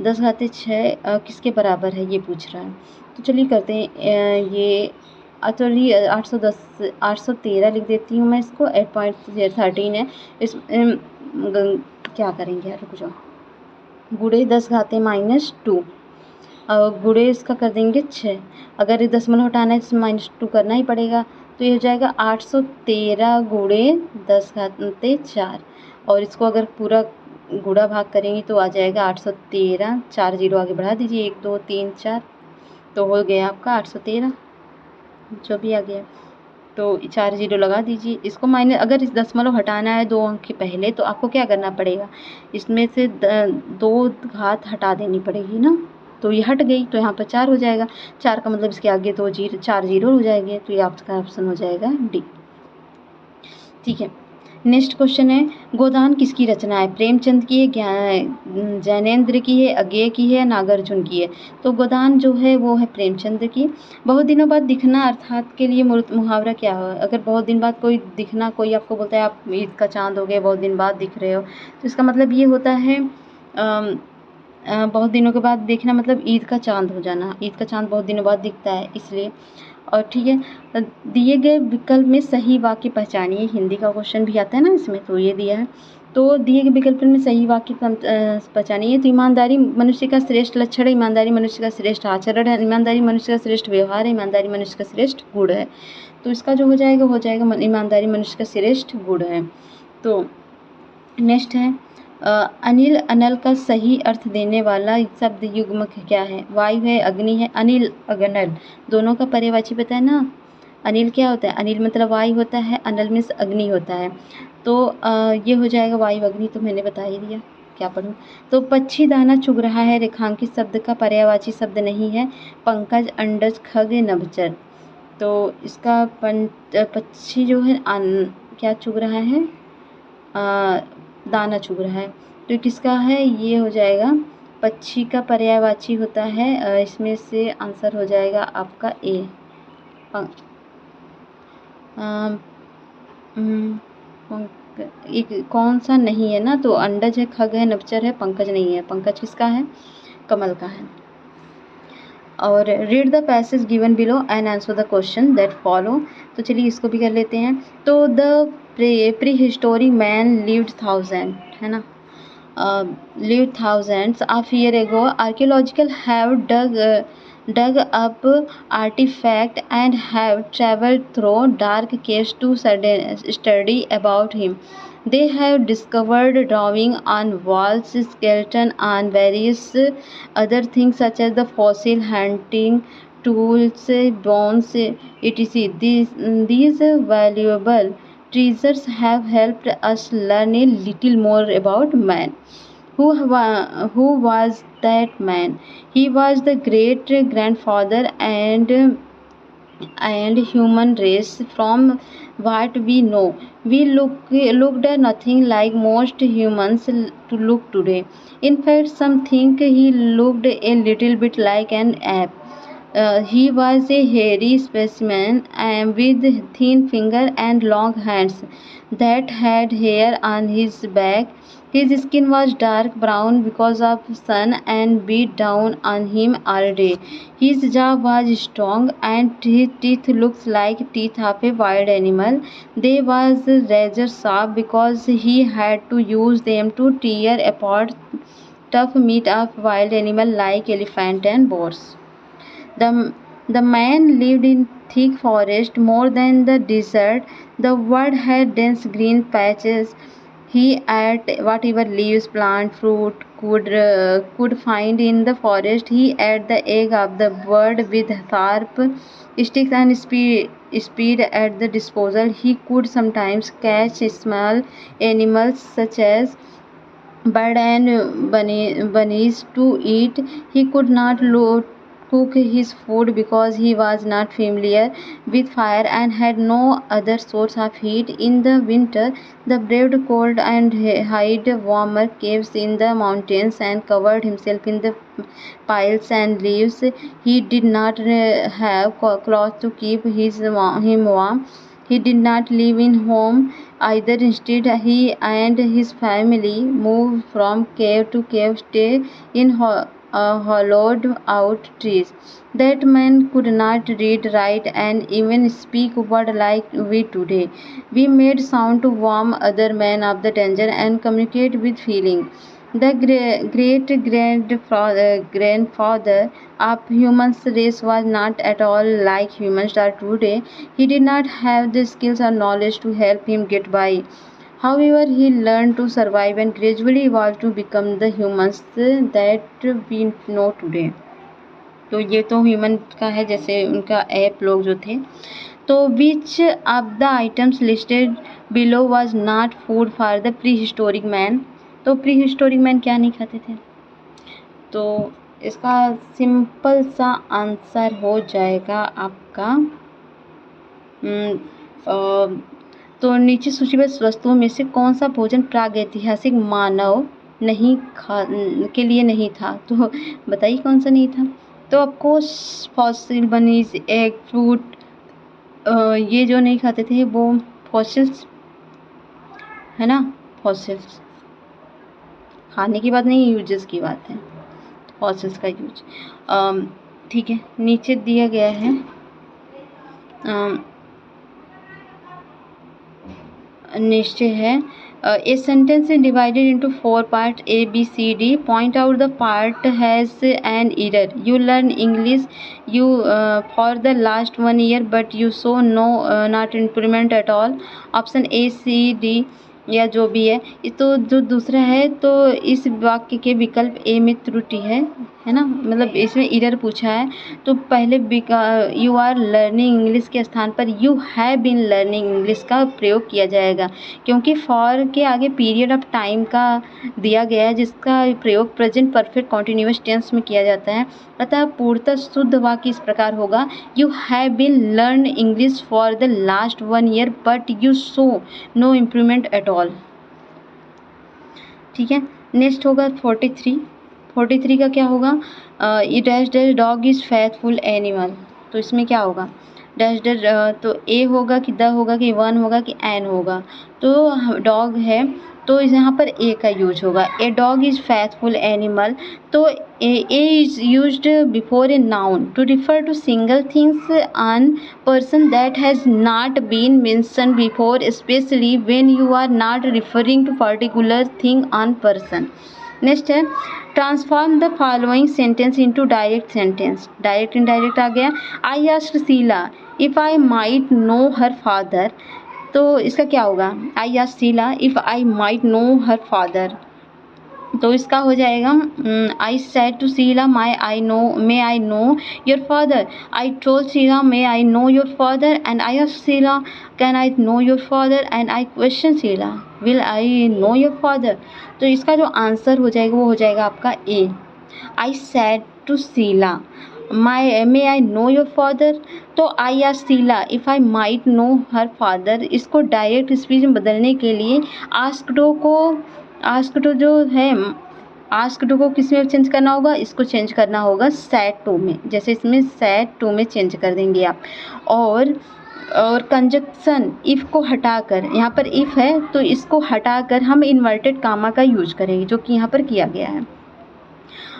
10⁻6 किसके बराबर है ये पूछ रहा है। तो चलिए करते हैं, ये चलिए 813 लिख देती हूँ मैं इसको, 8.13 है, इस क्या करेंगे यार, रुक जाओ, गुणे 10⁻2 और गुणे इसका कर देंगे 6, अगर ये दशमलव हटाना है तो -2 करना ही पड़ेगा, तो ये हो जाएगा 813 × 10⁻4 और इसको अगर पूरा गुणा भाग करेंगे तो आ जाएगा 813, 4 0 आगे बढ़ा दीजिए, 1 2 3 4, तो हो गया आपका 813 जो भी आ गया, तो 4 0 लगा दीजिए। इसको माइनस, अगर इस दशमलव हटाना है 2 अंक के पहले तो आपको क्या करना पड़ेगा, इसमें से 2 घात हटा देनी पड़ेगी ना, तो ये हट गई, तो यहाँ पर 4 हो जाएगा। 4 का मतलब इसके आगे तो 4 जीरो हो जाएंगे, तो ये आपका ऑप्शन हो जाएगा डी। ठीक है, नेक्स्ट क्वेश्चन है, गोदान किसकी रचना है? प्रेमचंद की है, जैनेन्द्र की है, अज्ञे की है, नागार्जुन की है? तो गोदान जो है वो है प्रेमचंद की। बहुत दिनों बाद दिखना अर्थात के लिए मुहावरा क्या है? अगर बहुत दिन बाद कोई दिखना, कोई आपको बोलता है आप ईद का चांद हो गए, बहुत दिन बाद दिख रहे हो, तो इसका मतलब ये होता है बहुत दिनों के बाद देखना, मतलब ईद का चांद हो जाना। ईद का चांद बहुत दिनों बाद दिखता है इसलिए। और ठीक है, दिए गए विकल्प में सही वाक्य पहचानिए। हिंदी का क्वेश्चन भी आता है ना इसमें, तो ये दिया है। तो दिए गए विकल्प में सही वाक्य पहचानिए। तो ईमानदारी मनुष्य का श्रेष्ठ लक्षण है, ईमानदारी मनुष्य का श्रेष्ठ आचरण है, ईमानदारी मनुष्य का श्रेष्ठ व्यवहार है, ईमानदारी मनुष्य का श्रेष्ठ गुण है। तो इसका जो हो जाएगा ईमानदारी मनुष्य का श्रेष्ठ गुण है। तो नेक्स्ट है, अनिल अनल का सही अर्थ देने वाला शब्द युग्मक क्या है? वायु है, अग्नि है, अनिल अगनल दोनों का पर्यायवाची पता है ना? अनिल क्या होता है? अनिल मतलब वायु होता है, अनल मीन्स अग्नि होता है। तो ये हो जाएगा वायु अग्नि, तो मैंने बता ही दिया, क्या पढ़ूँ? तो पक्षी दाना चुग रहा है रेखांकित शब्द का पर्यायवाची शब्द नहीं है, पंकज, अंडज, खग, नभचर। तो इसका पक्षी जो है क्या चुग रहा है? दाना चुग रहा है, तो किसका है? ये हो जाएगा पक्षी का पर्यायवाची होता है। इसमें से आंसर हो जाएगा आपका ए। एक कौन सा नहीं है ना? तो अंडज है, खग है, नभचर है, पंकज नहीं है। पंकज किसका है? कमल का है। और read the passage given below and answer the question that follow. तो चलिए इसको भी कर लेते हैं। तो the pre historic man lived thousand, है ना, lived thousands of years ago. Archaeological have dug up artifact and have traveled through dark caves to study about him. They have discovered drawing on walls, skeleton on various other things such as the fossil, hunting tools, bones, etc. These valuable treasures have helped us learn a little more about man. Who was that man? He was the great grandfather and human race. From what we know, we looked nothing like most humans to look today. In fact, some think he looked a little bit like an ape. He was a hairy specimen with thin fingers and long hands that had hair on his back. His skin was dark brown because of sun and beat down on him all day. His jaw was strong and his teeth looked like teeth of a wild animal. They was razor sharp because he had to use them to tear apart tough meat of wild animal like elephant and boars. The man lived in thick forest more than the desert. The world had dense green patches. He ate whatever leaves, plant, fruit could find in the forest. He ate the egg of the bird with sharp sticks and speed at the disposal. He could sometimes catch small animals such as bird and bunnies to eat. He could not cook his food because he was not familiar with fire and had no other source of heat. In the winter, the braved cold and hid warmer caves in the mountains and covered himself in the piles and leaves. He did not have clothes to keep him warm. He did not live in home either. Instead, he and his family moved from cave to cave, stay in hollowed out trees. That man could not read, write, and even speak word like we today. We made sound to warn other men of the danger and communicate with feeling. The great grandfather of humans race was not at all like humans are today. He did not have the skills or knowledge to help him get by. However, he learned to survive and gradually evolved to become the humans that we know today. तो ये तो ह्यूमन का है, जैसे उनका ऐप लोग जो थे। तो which of the items listed below was not food for the pre historic man? तो प्री हिस्टोरिक मैन क्या नहीं खाते थे? तो इसका सिंपल सा आंसर हो जाएगा आपका तो नीचे सूचीबद्ध वस्तुओं में से कौन सा भोजन प्रागैतिहासिक मानव नहीं खा के लिए नहीं था, तो बताइए कौन सा नहीं था। तो of course fossil bunnies, egg, fruit, ये जो नहीं खाते थे वो फॉसिल्स है ना, फॉसिल्स खाने की बात नहीं, यूजेस की बात है, फॉसिल्स का यूज। ठीक है, नीचे दिया गया है निश्चय है a sentence is divided into 4 part A B C D, point out the part has an error, you learn English you for the last 1 year but you show no not improvement at all. Option A C D या जो भी है, तो जो दूसरा है तो इस वाक्य के विकल्प ए में त्रुटि है ना, मतलब इसमें एरर पूछा है, तो पहले यू आर लर्निंग इंग्लिश के स्थान पर you have been learning English का प्रयोग किया जाएगा, क्योंकि फॉर के आगे पीरियड ऑफ टाइम का दिया गया है जिसका प्रयोग प्रेजेंट परफेक्ट कॉन्टिन्यूअस टेंस में किया जाता है। अतः पूर्णतः शुद्ध वाक्य इस प्रकार होगा, you have been learn English for the last 1 year but you show no improvement at all. ठीक है, नेक्स्ट होगा 43 का क्या होगा, dash dash dog is faithful animal, तो इसमें क्या होगा, डैश डैश तो ए होगा कि द होगा कि वन होगा कि एन होगा, तो डॉग है तो यहाँ पर ए का यूज होगा, a dog is faithful animal, तो a is used before a noun to refer to single things on person that has not been mentioned before, especially when you are not referring to particular thing on person। Next है transform the following sentence into direct sentence, direct indirect आ गया। I asked Sheela if I might know her father, तो इसका क्या होगा, I asked Sheela if I might know her father, तो इसका हो जाएगा I said to Sheela may I know your father, I told Sheela may I know your father, and I asked Sheela can I know your father, and I question Sheila will I know your father. तो इसका जो आंसर हो जाएगा वो हो जाएगा आपका A, I said to Sheela may I know your father, तो I asked Sheela if I might know her father, इसको डायरेक्ट स्पीच में बदलने के लिए आस्क्ड जो है, आस्क्ड को किस में चेंज करना होगा, इसको चेंज करना होगा सैड टू में, जैसे इसमें सैड टू में चेंज कर देंगे आप। और कंजक्शन इफ़ को हटाकर, यहाँ पर इफ़ है तो इसको हटाकर हम इन्वर्टेड कामा का यूज करेंगे जो कि यहाँ पर किया गया है,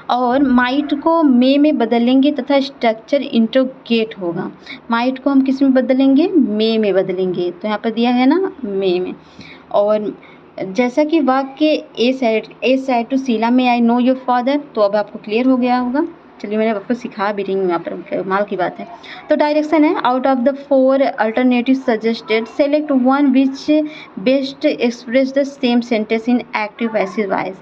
और माइट को मे में बदलेंगे तथा स्ट्रक्चर इंट्रोगेट होगा। माइट को हम किस में बदलेंगे, मे में बदलेंगे, तो यहाँ पर दिया है ना मे में। और जैसा कि वाक्य a said to Sheela may I know your father, तो अब आपको क्लियर हो गया होगा। चलिए मैंने आपको सिखा भी रही हूँ, यहाँ पर कमाल की बात है। तो डायरेक्शन है out of the 4 alternative suggested select one which best express the same sentence in active passive voice.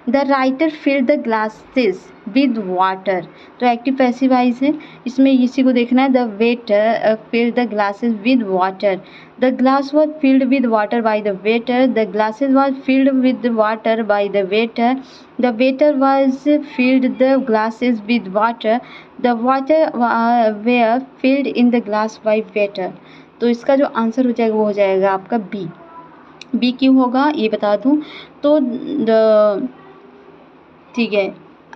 The writer filled the glasses with water, तो एक्टिव पैसिव वॉइस है, इसमें इसी को देखना है। The waiter filled the glasses with water, the glass was filled with water by the waiter, the glasses was filled with water by the waiter, the waiter was filled the glasses with water, the water were filled in the glass by waiter. तो इसका जो आंसर हो जाएगा वो हो जाएगा आपका बी क्यों होगा ये बता दूं तो ठीक है,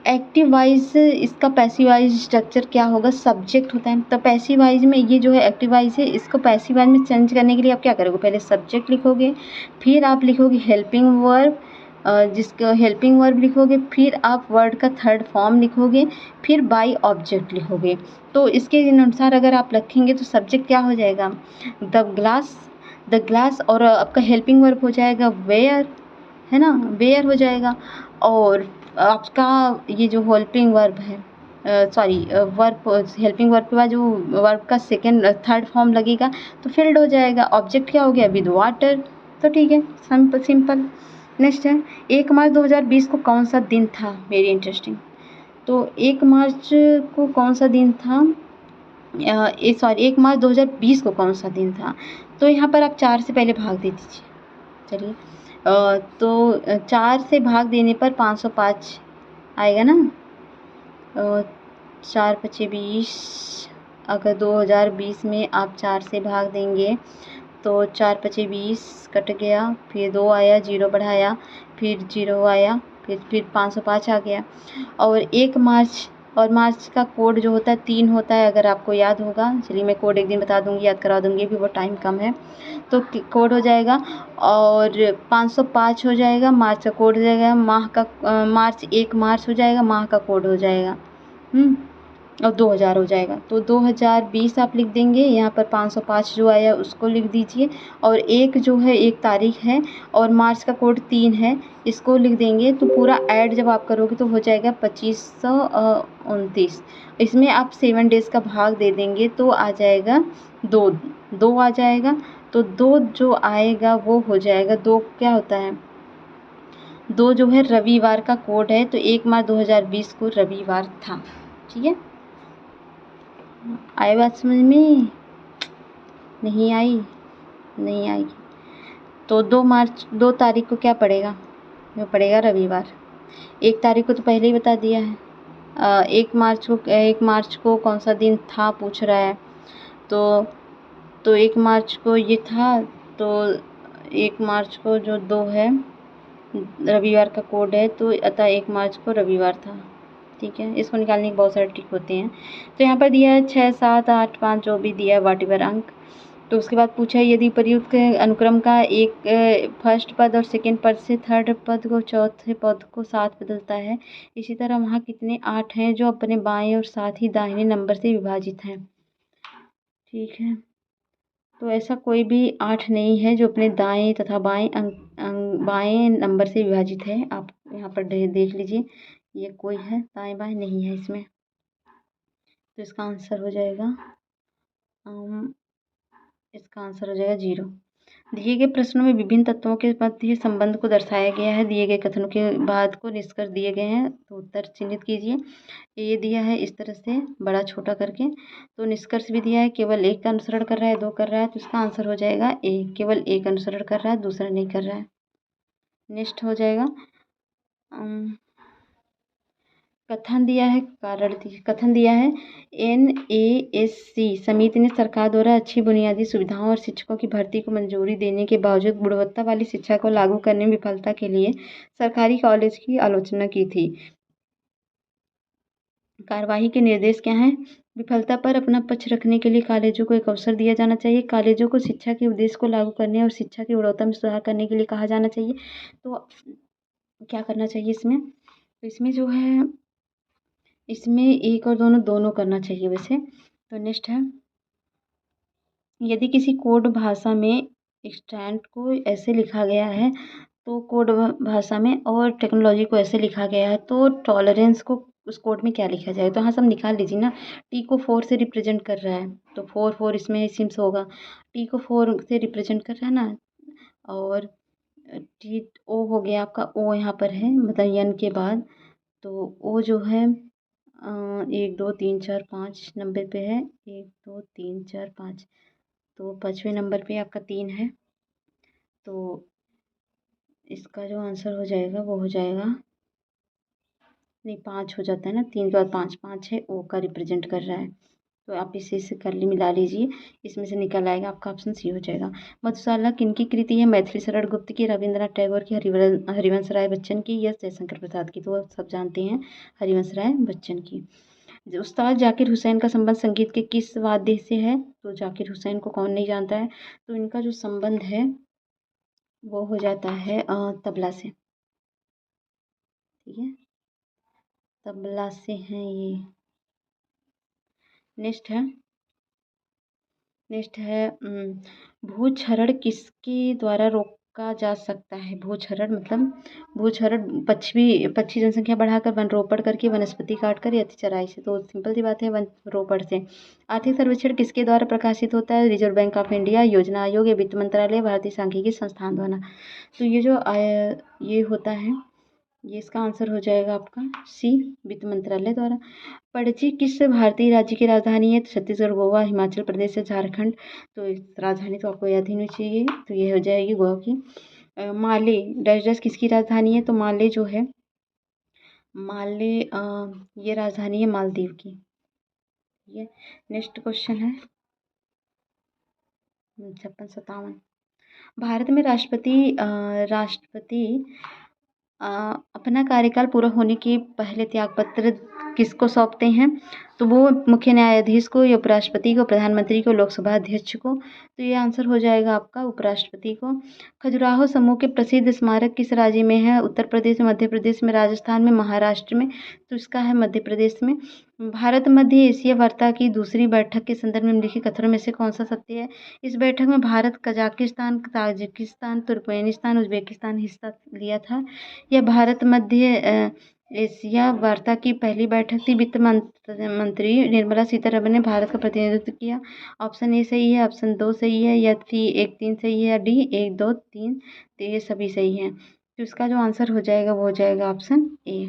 एक्टिव वाइज इसका पैसिव वाइज स्ट्रक्चर क्या होगा, सब्जेक्ट होता है, तो पैसिव वाइज में ये जो है एक्टिव वाइज है, इसको पैसिव वाइज में चेंज करने के लिए आप क्या करोगे, पहले सब्जेक्ट लिखोगे, फिर आप लिखोगे हेल्पिंग वर्ब, जिसका हेल्पिंग वर्ब लिखोगे, फिर आप वर्ड का थर्ड फॉर्म लिखोगे, फिर बाय ऑब्जेक्ट लिखोगे। तो इसके अनुसार अगर आप रखेंगे तो सब्जेक्ट क्या हो जाएगा, द ग्लास, और आपका हेल्पिंग वर्ब हो जाएगा वेयर, है ना, वेयर हो जाएगा, और आपका ये जो हेल्पिंग वर्ब है वर्ब, हेल्पिंग वर्ब के बाद जो वर्ब का सेकेंड थर्ड फॉर्म लगेगा तो फिल्ड हो जाएगा, ऑब्जेक्ट क्या हो गया विद वाटर। तो ठीक है, सिंपल। नेक्स्ट है 1 मार्च 2020 को कौन सा दिन था, वेरी इंटरेस्टिंग। तो 1 मार्च को कौन सा दिन था, 1 मार्च 2020 को कौन सा दिन था, तो यहाँ पर आप 4 से पहले भाग दे दीजिए। चलिए तो 4 से भाग देने पर 505 आएगा ना, 4 पचे 20। अगर 2020 में आप 4 से भाग देंगे तो 4 पचे 20 कट गया, फिर 2 आया, 0 बढ़ाया, फिर 0 आया, फिर 505 आ गया। और 1 मार्च, और मार्च का कोड जो होता है 3 होता है, अगर आपको याद होगा। चलिए मैं कोड एक दिन बता दूंगी, याद करा दूंगी, भी वो टाइम कम है। तो कोड हो जाएगा और 505 हो जाएगा, मार्च का कोड हो जाएगा, माह का मार्च 1 मार्च हो जाएगा, माह का कोड हो जाएगा और 2000 हो जाएगा। तो 2020 आप लिख देंगे, यहाँ पर 505 जो आया उसको लिख दीजिए, और एक जो है 1 तारीख है और मार्च का कोड 3 है, इसको लिख देंगे। तो पूरा ऐड जब आप करोगे तो हो जाएगा 2529। इसमें आप 7 डेज़ का भाग दे देंगे तो आ जाएगा 2 आ जाएगा। तो 2 जो आएगा वो हो जाएगा 2 क्या होता है, 2 जो है रविवार का कोड है, तो 1 मार्च 2020 को रविवार था। ठीक है, आई बात समझ में? नहीं आई? नहीं आएगी तो 2 तारीख को क्या पड़ेगा, वो पड़ेगा रविवार। 1 तारीख को तो पहले ही बता दिया है। 1 मार्च को कौन सा दिन था पूछ रहा है, तो 1 मार्च को ये था, तो 1 मार्च को जो 2 है रविवार का कोड है, तो अतः 1 मार्च को रविवार था। ठीक है, इसको निकालने के बहुत सारे ट्रिक होते हैं। तो यहाँ पर दिया है 6, 7, 8, 5 जो भी दिया है वाटेवर अंक। तो उसके बाद पूछा है यदि उपर्युक्त अनुक्रम का एक फर्स्ट पद और सेकंड पद से थर्ड पद को चौथे पद को साथ बदलता है, इसी तरह वहाँ कितने 8 हैं जो अपने बाएं और साथ ही दाहिने नंबर से विभाजित हैं। ठीक है, तो ऐसा कोई भी 8 नहीं है जो अपने दाएं तथा बाएं नंबर से विभाजित है। आप यहाँ पर देख लीजिए, ये कोई है दाएं बाएं नहीं है इसमें। तो इसका आंसर हो जाएगा इसका आंसर हो जाएगा 0। दिए गए प्रश्नों में विभिन्न तत्वों के मध्य संबंध को दर्शाया गया है। दिए गए कथनों के बाद को निष्कर्ष दिए गए हैं, तो उत्तर चिन्हित कीजिए। ये दिया है इस तरह से बड़ा छोटा करके, तो निष्कर्ष भी दिया है केवल एक का अनुसरण कर रहा है, 2 कर रहा है, तो इसका आंसर हो जाएगा ए। केवल एक अनुसरण कर रहा है, दूसरा नहीं कर रहा है। नेक्स्ट हो जाएगा कथन दिया है, कथन दिया है NASC समिति ने सरकार द्वारा अच्छी बुनियादी सुविधाओं और शिक्षकों की भर्ती को मंजूरी देने के बावजूद गुणवत्ता वाली शिक्षा को लागू करने में विफलता के लिए सरकारी कॉलेज की आलोचना की थी। कार्यवाही के निर्देश क्या हैं? विफलता पर अपना पक्ष रखने के लिए कॉलेजों को एक अवसर दिया जाना चाहिए। कॉलेजों को शिक्षा के उद्देश्य को लागू करने और शिक्षा की गुणवत्ता में सुधार करने के लिए कहा जाना चाहिए। तो क्या करना चाहिए इसमें? तो इसमें जो है, इसमें एक और दोनों करना चाहिए वैसे। तो नेक्स्ट है, यदि किसी कोड भाषा में स्टैंड को ऐसे लिखा गया है, तो कोड भाषा में और टेक्नोलॉजी को ऐसे लिखा गया है, तो टॉलरेंस को उस कोड में क्या लिखा जाए? तो हाँ, सब निकाल लीजिए ना। टी को 4 से रिप्रेजेंट कर रहा है, तो 4 इसमें सिम्स होगा। टी को 4 से रिप्रेजेंट कर रहा है ना, और टी ओ हो गया आपका, ओ यहाँ पर है मतलब यन के बाद, तो ओ जो है 1 2 3 4 5 नंबर पे है, 1 2 3 4 5, तो 5वें नंबर पे आपका 3 है। तो इसका जो आंसर हो जाएगा वो हो जाएगा, नहीं 5 हो जाता है ना, 3 के बाद 5 है, ओ का रिप्रेजेंट कर रहा है। तो आप इसे से कर मिला लीजिए, इसमें से निकल आएगा आपका ऑप्शन सी हो जाएगा। मधुशाला किनकी कृति है? मैथिली शरण गुप्त की, रविंद्रनाथ टैगोर की, हरिवंश राय बच्चन की, या जयशंकर प्रसाद की? तो सब जानते हैं हरिवंश राय बच्चन की। उस्ताद जाकिर हुसैन का संबंध संगीत के किस वाद्य से है? तो जाकिर हुसैन को कौन नहीं जानता है। तो इनका जो संबंध है वो हो जाता है तबला से। ठीक है, तबला से हैं ये। नेक्स्ट है भूक्षरण किसके द्वारा रोका जा सकता है? भूक्षरण मतलब भूक्षरण पक्षी जनसंख्या बढ़ाकर, वन रोपण करके, वनस्पति काटकर, या चराई से? तो सिंपल सी बात है, वन रोपण से। आर्थिक सर्वेक्षण किसके द्वारा प्रकाशित होता है? रिजर्व बैंक ऑफ इंडिया, योजना आयोग, या वित्त मंत्रालय, भारतीय सांख्यिकी संस्थान द्वारा? तो ये जो ये होता है, ये इसका आंसर हो जाएगा आपका सी, वित्त मंत्रालय द्वारा। पणजी किस भारतीय राज्य की राजधानी है? छत्तीसगढ़, गोवा, हिमाचल प्रदेश या झारखंड? तो राजधानी तो आपको याद ही नहीं चाहिए, तो ये हो जाएगी गोवा की। माले डैश डैश किसकी राजधानी है? तो माले जो है माले ये राजधानी है मालदीव की। ये नेक्स्ट क्वेश्चन है 56-57। भारत में राष्ट्रपति अपना कार्यकाल पूरा होने के पहले त्यागपत्र किसको सौंपते हैं? तो वो मुख्य न्यायाधीश को या उपराष्ट्रपति को, प्रधानमंत्री को, लोकसभा अध्यक्ष को। तो ये आंसर हो जाएगा आपका उपराष्ट्रपति को। खजुराहो समूह के प्रसिद्ध स्मारक किस राज्य में है? उत्तर प्रदेश में, मध्य प्रदेश में, राजस्थान में, महाराष्ट्र में। तो इसका है मध्य प्रदेश में। भारत मध्य एशिया वार्ता की दूसरी बैठक के संदर्भ में निम्नलिखित कथनों में से कौन सा सत्य है? इस बैठक में Bharat, Kazakhstan, Tajikistan, Turkmenistan, Uzbekistan हिस्सा लिया था। यह भारत मध्य एशिया वार्ता की पहली बैठक थी। वित्त मंत्री निर्मला सीतारमण ने भारत का प्रतिनिधित्व किया। ऑप्शन ए सही है, ऑप्शन 2 सही है, या 1-3 सही है, या डी 1-2-3। तो ये सभी सही हैं। तो इसका जो आंसर हो जाएगा वो हो जाएगा ऑप्शन ए।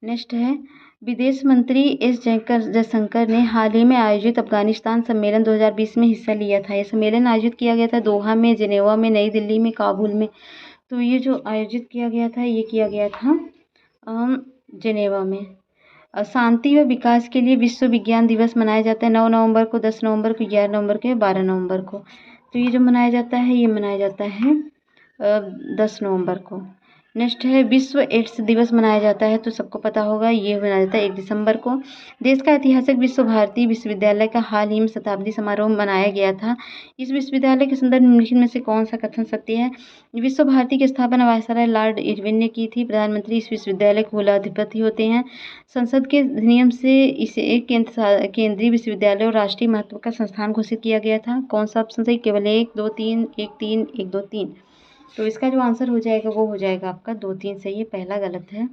नेक्स्ट है विदेश मंत्री एस जयशंकर ने हाल ही में आयोजित अफगानिस्तान सम्मेलन 2020 में हिस्सा लिया था। यह सम्मेलन आयोजित किया गया था दोहा में, जिनेवा में, नई दिल्ली में, काबुल में। तो ये जो आयोजित किया गया था ये किया गया था जिनेवा में। शांति व विकास के लिए विश्व विज्ञान दिवस मनाया जाता है 9 नवंबर को, 10 नवंबर को, 11 नवंबर को, 12 नवंबर को। तो ये जो मनाया जाता है ये मनाया जाता है 10 नवंबर को। नेक्स्ट है विश्व एड्स दिवस मनाया जाता है, तो सबको पता होगा ये मनाया जाता है 1 दिसंबर को। देश का ऐतिहासिक विश्व भारती विश्वविद्यालय का हाल ही में शताब्दी समारोह मनाया गया था। इस विश्वविद्यालय के संदर्भ निम्नलिखित में से कौन सा कथन सत्य है? विश्व भारती की स्थापना वायसराय लॉर्ड इरविन ने की थी। प्रधानमंत्री इस विश्वविद्यालय के कुलाधिपति होते हैं। संसद के अधिनियम से इसे एक केंद्रीय विश्वविद्यालय और राष्ट्रीय महत्व का संस्थान घोषित किया गया था। कौन सा ऑप्शन सही? केवल 1, 2, 3, 1, 3, 1, 2, 3। तो इसका जो आंसर हो जाएगा वो हो जाएगा आपका 2, 3 सही है। पहला गलत है।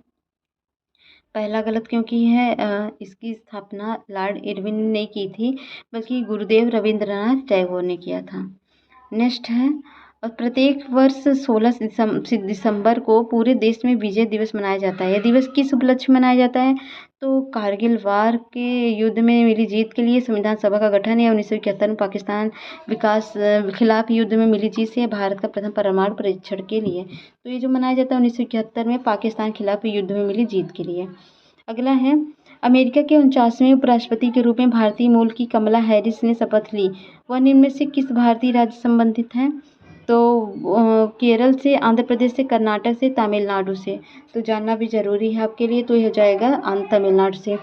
पहला गलत क्योंकि है इसकी स्थापना लॉर्ड इरविन ने की थी, बल्कि गुरुदेव रविंद्रनाथ टैगोर ने किया था। नेक्स्ट है और प्रत्येक वर्ष 16 दिसंबर को पूरे देश में विजय दिवस मनाया जाता है। यह दिवस किस उपलक्ष्य में मनाया जाता है? तो कारगिल वार के युद्ध में मिली जीत के लिए संविधान सभा का गठन या 1971 में पाकिस्तान विकास खिलाफ युद्ध में मिली जीत से भारत का प्रथम परमाणु परीक्षण के लिए। तो ये जो मनाया जाता है 1971 में पाकिस्तान खिलाफ युद्ध में मिली जीत के लिए। अगला है अमेरिका के 49वें उपराष्ट्रपति के रूप में भारतीय मूल की कमला हैरिस ने शपथ ली। वह निम्न में से किस भारतीय राज्य संबंधित हैं? तो केरल से, आंध्र प्रदेश से, कर्नाटक से, तमिलनाडु से। तो जानना भी जरूरी है आपके लिए। तो यह हो जाएगा तमिलनाडु से।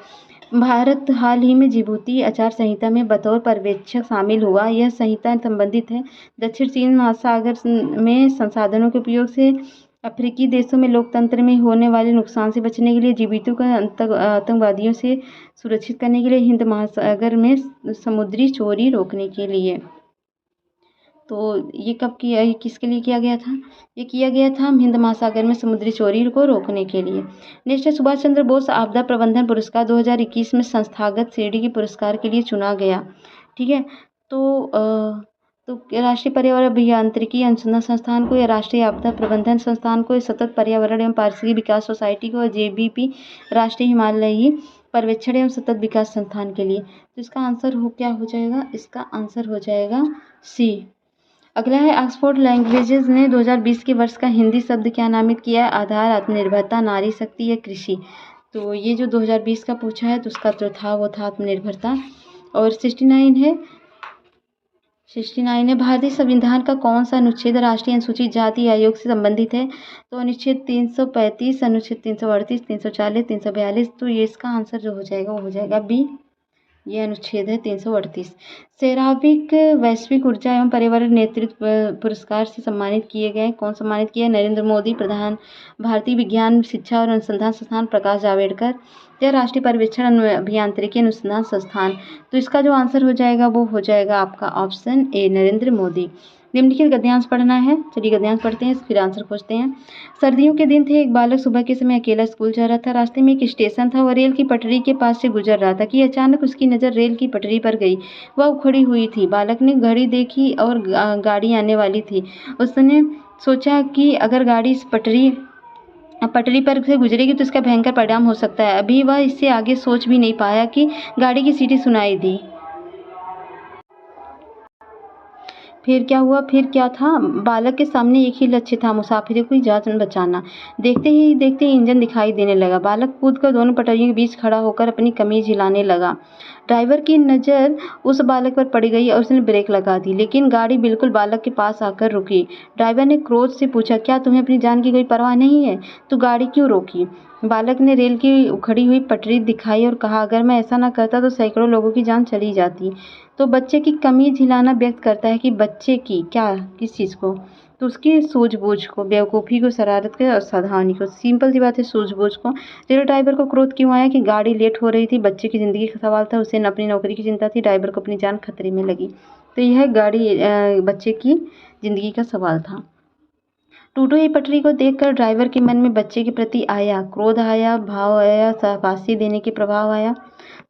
भारत हाल ही में जिबूती आचार संहिता में बतौर पर्यवेक्षक शामिल हुआ। यह संहिता संबंधित है दक्षिण चीन महासागर में संसाधनों के उपयोग से अफ्रीकी देशों में लोकतंत्र में होने वाले नुकसान से बचने के लिए, जीवितों को आतंकवादियों से सुरक्षित करने के लिए, हिंद महासागर में समुद्री चोरी रोकने के लिए। तो ये कब किया, ये किसके लिए किया गया था? ये किया गया था हिंद महासागर में समुद्री चोरी को रोकने के लिए। नेक्स्ट है सुभाष चंद्र बोस आपदा प्रबंधन पुरस्कार 2021 में संस्थागत श्रेणी के पुरस्कार के लिए चुना गया। ठीक है, तो राष्ट्रीय पर्यावरण अभियांत्रिकी अनुसंधान संस्थान को, या राष्ट्रीय आपदा प्रबंधन संस्थान को, या सतत पर्यावरण एवं पारिस्थितिकी विकास सोसाइटी को, या JBP राष्ट्रीय हिमालयी पर्यवेक्षण एवं सतत विकास संस्थान के लिए। तो इसका आंसर क्या हो जाएगा? इसका आंसर हो जाएगा C। अगला है ऑक्सफोर्ड लैंग्वेजेस ने 2020 के वर्ष का हिंदी शब्द क्या नामित किया है? आधार, आत्मनिर्भरता, नारी शक्ति या कृषि। तो ये जो 2020 का पूछा है तो उसका जो था वो था आत्मनिर्भरता। और 69 है भारतीय संविधान का कौन सा अनुच्छेद राष्ट्रीय अनुसूचित जाति आयोग से संबंधित है? तो अनुच्छेद 335, अनुच्छेद 338, 340, 342। तो ये इसका आंसर जो हो जाएगा वो हो जाएगा B। ये अनुच्छेद है 338। सेरावीक वैश्विक ऊर्जा एवं पर्यावरण नेतृत्व पुरस्कार से सम्मानित किए गए। कौन सम्मानित किया? नरेंद्र मोदी, प्रधान भारतीय विज्ञान शिक्षा और अनुसंधान संस्थान प्रकाश जावड़ेकर, या राष्ट्रीय पर्यवेक्षण अभियांत्रिकी अनुसंधान संस्थान। तो इसका जो आंसर हो जाएगा वो हो जाएगा आपका ऑप्शन A नरेंद्र मोदी। निम्नलिखित गद्यांश पढ़ना है। चलिए गद्यांश पढ़ते हैं फिर आंसर खोजते हैं। सर्दियों के दिन थे, एक बालक सुबह के समय अकेला स्कूल जा रहा था। रास्ते में एक स्टेशन था, वह रेल की पटरी के पास से गुजर रहा था कि अचानक उसकी नज़र रेल की पटरी पर गई। वह उखड़ी हुई थी। बालक ने घड़ी देखी और गाड़ी आने वाली थी। उसने सोचा कि अगर गाड़ी इस पटरी पर से गुजरेगी तो इसका भयंकर परिणाम हो सकता है। अभी वह इससे आगे सोच भी नहीं पाया कि गाड़ी की सीटी सुनाई दी। फिर क्या हुआ, फिर क्या था, बालक के सामने एक ही लक्ष्य था, मुसाफिरों की जान बचाना। देखते ही देखते इंजन दिखाई देने लगा। बालक कूदकर दोनों पटरियों के बीच खड़ा होकर अपनी कमीज हिलाने लगा। ड्राइवर की नज़र उस बालक पर पड़ गई और उसने ब्रेक लगा दी, लेकिन गाड़ी बिल्कुल बालक के पास आकर रुकी। ड्राइवर ने क्रोध से पूछा, क्या तुम्हें अपनी जान की कोई परवाह नहीं है? तू गाड़ी क्यों रोकी? बालक ने रेल की उखड़ी हुई पटरी दिखाई और कहा, अगर मैं ऐसा ना करता तो सैकड़ों लोगों की जान चली जाती। तो बच्चे की कमीज हिलाना व्यक्त करता है कि बच्चे की क्या, किस चीज़ को, तो उसकी सूझबूझ को, बेवकूफ़ी को, शरारत को और सावधानी को। सिंपल सी बात है, सूझबूझ को। रेल ड्राइवर को क्रोध क्यों आया कि गाड़ी लेट हो रही थी, बच्चे की ज़िंदगी का सवाल था, उसे अपनी नौकरी की चिंता थी, ड्राइवर को अपनी जान खतरे में लगी। तो यह बच्चे की ज़िंदगी का सवाल था। टूटी हुई पटरी को देखकर ड्राइवर के मन में बच्चे के प्रति आया क्रोध, आया भाव, आया शाबाशी देने के प्रभाव आया।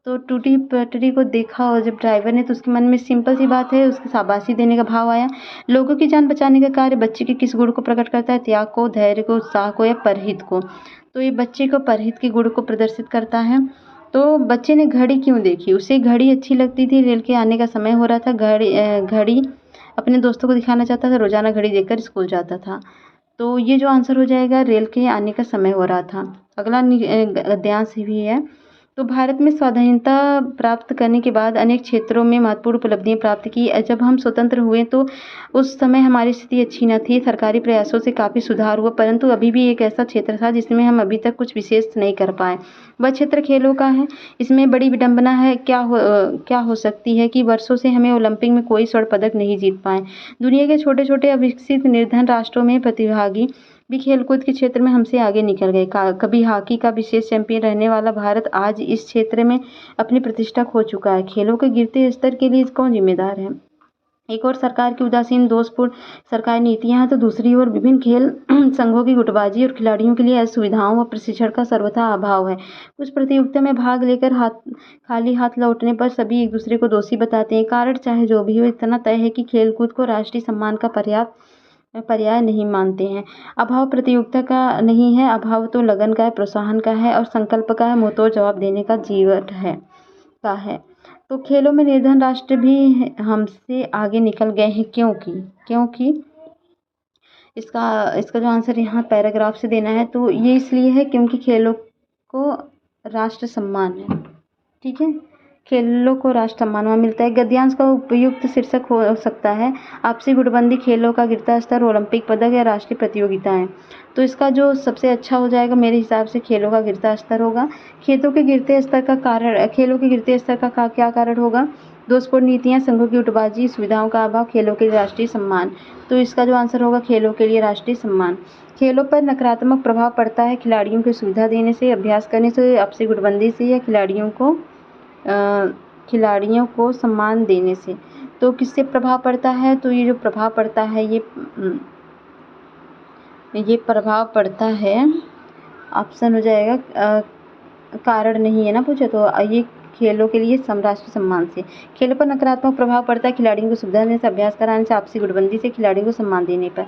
तो टूटी पटरी को देखा और जब ड्राइवर ने, तो उसके मन में सिंपल सी बात है, उसकी शाबाशी देने का भाव आया। लोगों की जान बचाने का कार्य बच्चे के किस गुण को प्रकट करता है? त्याग को, धैर्य को, उत्साह को या परहित को? तो ये बच्चे को परहित के गुण को प्रदर्शित करता है। तो बच्चे ने घड़ी क्यों देखी? उसे घड़ी अच्छी लगती थी, रेल के आने का समय हो रहा था। घड़ी अपने दोस्तों को दिखाना चाहता था, रोजाना घड़ी देखकर स्कूल जाता था। तो ये जो आंसर हो जाएगा, रेल के आने का समय हो रहा था। अगला गद्यांश भी है। तो भारत में स्वाधीनता प्राप्त करने के बाद अनेक क्षेत्रों में महत्वपूर्ण उपलब्धियां प्राप्त की। जब हम स्वतंत्र हुए तो उस समय हमारी स्थिति अच्छी न थी। सरकारी प्रयासों से काफ़ी सुधार हुआ, परंतु अभी भी एक ऐसा क्षेत्र था जिसमें हम अभी तक कुछ विशेष नहीं कर पाए। वह क्षेत्र खेलों का है। इसमें बड़ी विडंबना है, क्या हो सकती है कि वर्षों से हमें ओलंपिक में कोई स्वर्ण पदक नहीं जीत पाए। दुनिया के छोटे छोटे अविकसित निर्धन राष्ट्रों में प्रतिभागी भी खेलकूद के क्षेत्र में हमसे आगे निकल गए। कभी हॉकी का विशेष चैंपियन रहने वाला भारत आज इस क्षेत्र में अपनी प्रतिष्ठा खो चुका है। खेलों के गिरते स्तर के लिए कौन जिम्मेदार है? एक और सरकार की उदासीन दोषपूर्ण सरकारी नीतियां हैं, तो दूसरी ओर विभिन्न खेल संघों की गुटबाजी और खिलाड़ियों के लिए असुविधाओं व प्रशिक्षण का सर्वथा अभाव है। कुछ प्रतियोगिता में भाग लेकर खाली हाथ लौटने पर सभी एक दूसरे को दोषी बताते हैं। कारण चाहे जो भी हो, इतना तय है कि खेलकूद को राष्ट्रीय सम्मान का पर्याय नहीं मानते हैं। अभाव प्रतियोगिता का नहीं है, अभाव तो लगन का है, प्रोत्साहन का है और संकल्प का है, मुंहतोड़ जवाब देने का जीवन है। तो खेलों में निर्धन राष्ट्र भी हमसे आगे निकल गए हैं। क्योंकि इसका जो आंसर यहाँ पैराग्राफ से देना है, तो ये इसलिए है क्योंकि खेलों को राष्ट्र सम्मान है। ठीक है, खेलों को राष्ट्र सम्मान वहाँ मिलता है। गद्यांश का उपयुक्त शीर्षक हो सकता है, आपसी गुटबंदी, खेलों का गिरता स्तर, ओलंपिक पदक या राष्ट्रीय प्रतियोगिताएं। तो इसका जो सबसे अच्छा हो जाएगा मेरे हिसाब से, खेलों का गिरता स्तर होगा। खेलों के गिरते स्तर का क्या कारण होगा? दोषपूर्ण नीतियां, संघों की गुटबाजी, सुविधाओं का अभाव, खेलों के लिए राष्ट्रीय सम्मान। तो इसका जो आंसर होगा, खेलों के लिए राष्ट्रीय सम्मान। खेलों पर नकारात्मक प्रभाव पड़ता है खिलाड़ियों को सुविधा देने से, अभ्यास करने से, आपसी गुटबंदी से या खिलाड़ियों को सम्मान देने से। तो किससे प्रभाव पड़ता है? तो ये जो प्रभाव पड़ता है, ये प्रभाव पड़ता है, ऑप्शन हो जाएगा कारण नहीं है ना पूछे, तो ये खेलों के लिए राष्ट्रीय सम्मान से। खेलों पर नकारात्मक प्रभाव पड़ता है खिलाड़ियों को सुविधा देने से, अभ्यास कराने से, आपसी गुटबंदी से, खिलाड़ियों को सम्मान देने पर।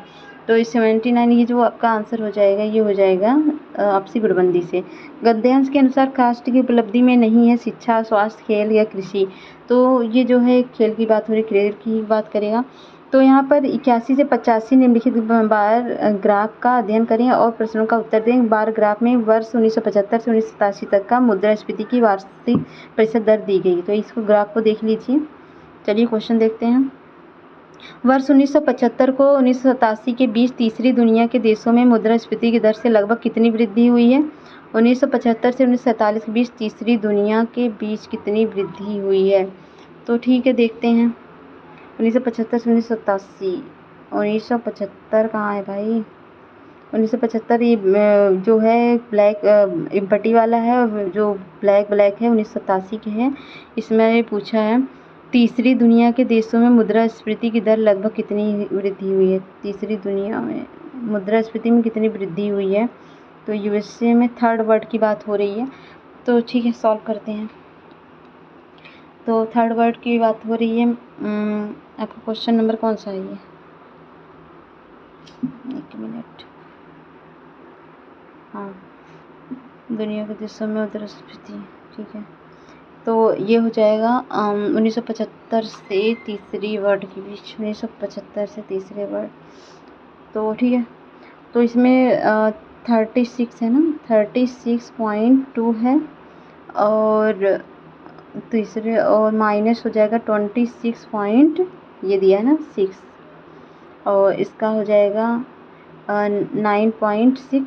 तो इस 79 ये जो आपका आंसर हो जाएगा, ये हो जाएगा आपसी गुटबंदी से। गद्यांश के अनुसार राष्ट्र की उपलब्धि में नहीं है शिक्षा, स्वास्थ्य, खेल या कृषि। तो ये जो है खेल की बात हो रही, क्रिकेट की बात करेगा। तो यहाँ पर 81 से 85 निम्नलिखित बार ग्राफ का अध्ययन करें और प्रश्नों का उत्तर दें। बार ग्राफ में वर्ष 1975 से 1987 तक का मुद्रास्फीति की वार्षिक प्रतिशत दर दी गई। तो इसको ग्राफ को देख लीजिए। चलिए क्वेश्चन देखते हैं। वर्ष 1975 को 1987 के बीच तीसरी दुनिया के देशों में मुद्रास्फीति की दर से लगभग कितनी वृद्धि हुई है? 1975 से 1947 के बीच तीसरी दुनिया के बीच कितनी वृद्धि हुई है? तो ठीक है, देखते हैं। 1975 से 1987, 1975 कहाँ है भाई? 1975 ये जो है ब्लैक पट्टी वाला है, और जो ब्लैक है 1987 के है। इसमें पूछा है तीसरी दुनिया के देशों में मुद्रास्फीति की दर लगभग कितनी वृद्धि हुई है? तीसरी दुनिया में मुद्रास्फीति में कितनी वृद्धि हुई है? तो यूएसए में थर्ड वर्ल्ड की बात हो रही है। तो ठीक है, सॉल्व करते हैं। तो थर्ड वर्ड की बात हो रही है। आपका क्वेश्चन नंबर कौन सा है ये? एक मिनट। हाँ, दुनिया के देशों में मुद्रास्फीति, ठीक है। तो ये हो जाएगा 1975 से तीसरी वर्ड के बीच, 1975 से तीसरे वर्ड। तो ठीक है, तो इसमें 36 है ना, 36.2 है, और तीसरे और माइनस हो जाएगा 26 पॉइंट, ये दिया है ना 6, और इसका हो जाएगा 9.6।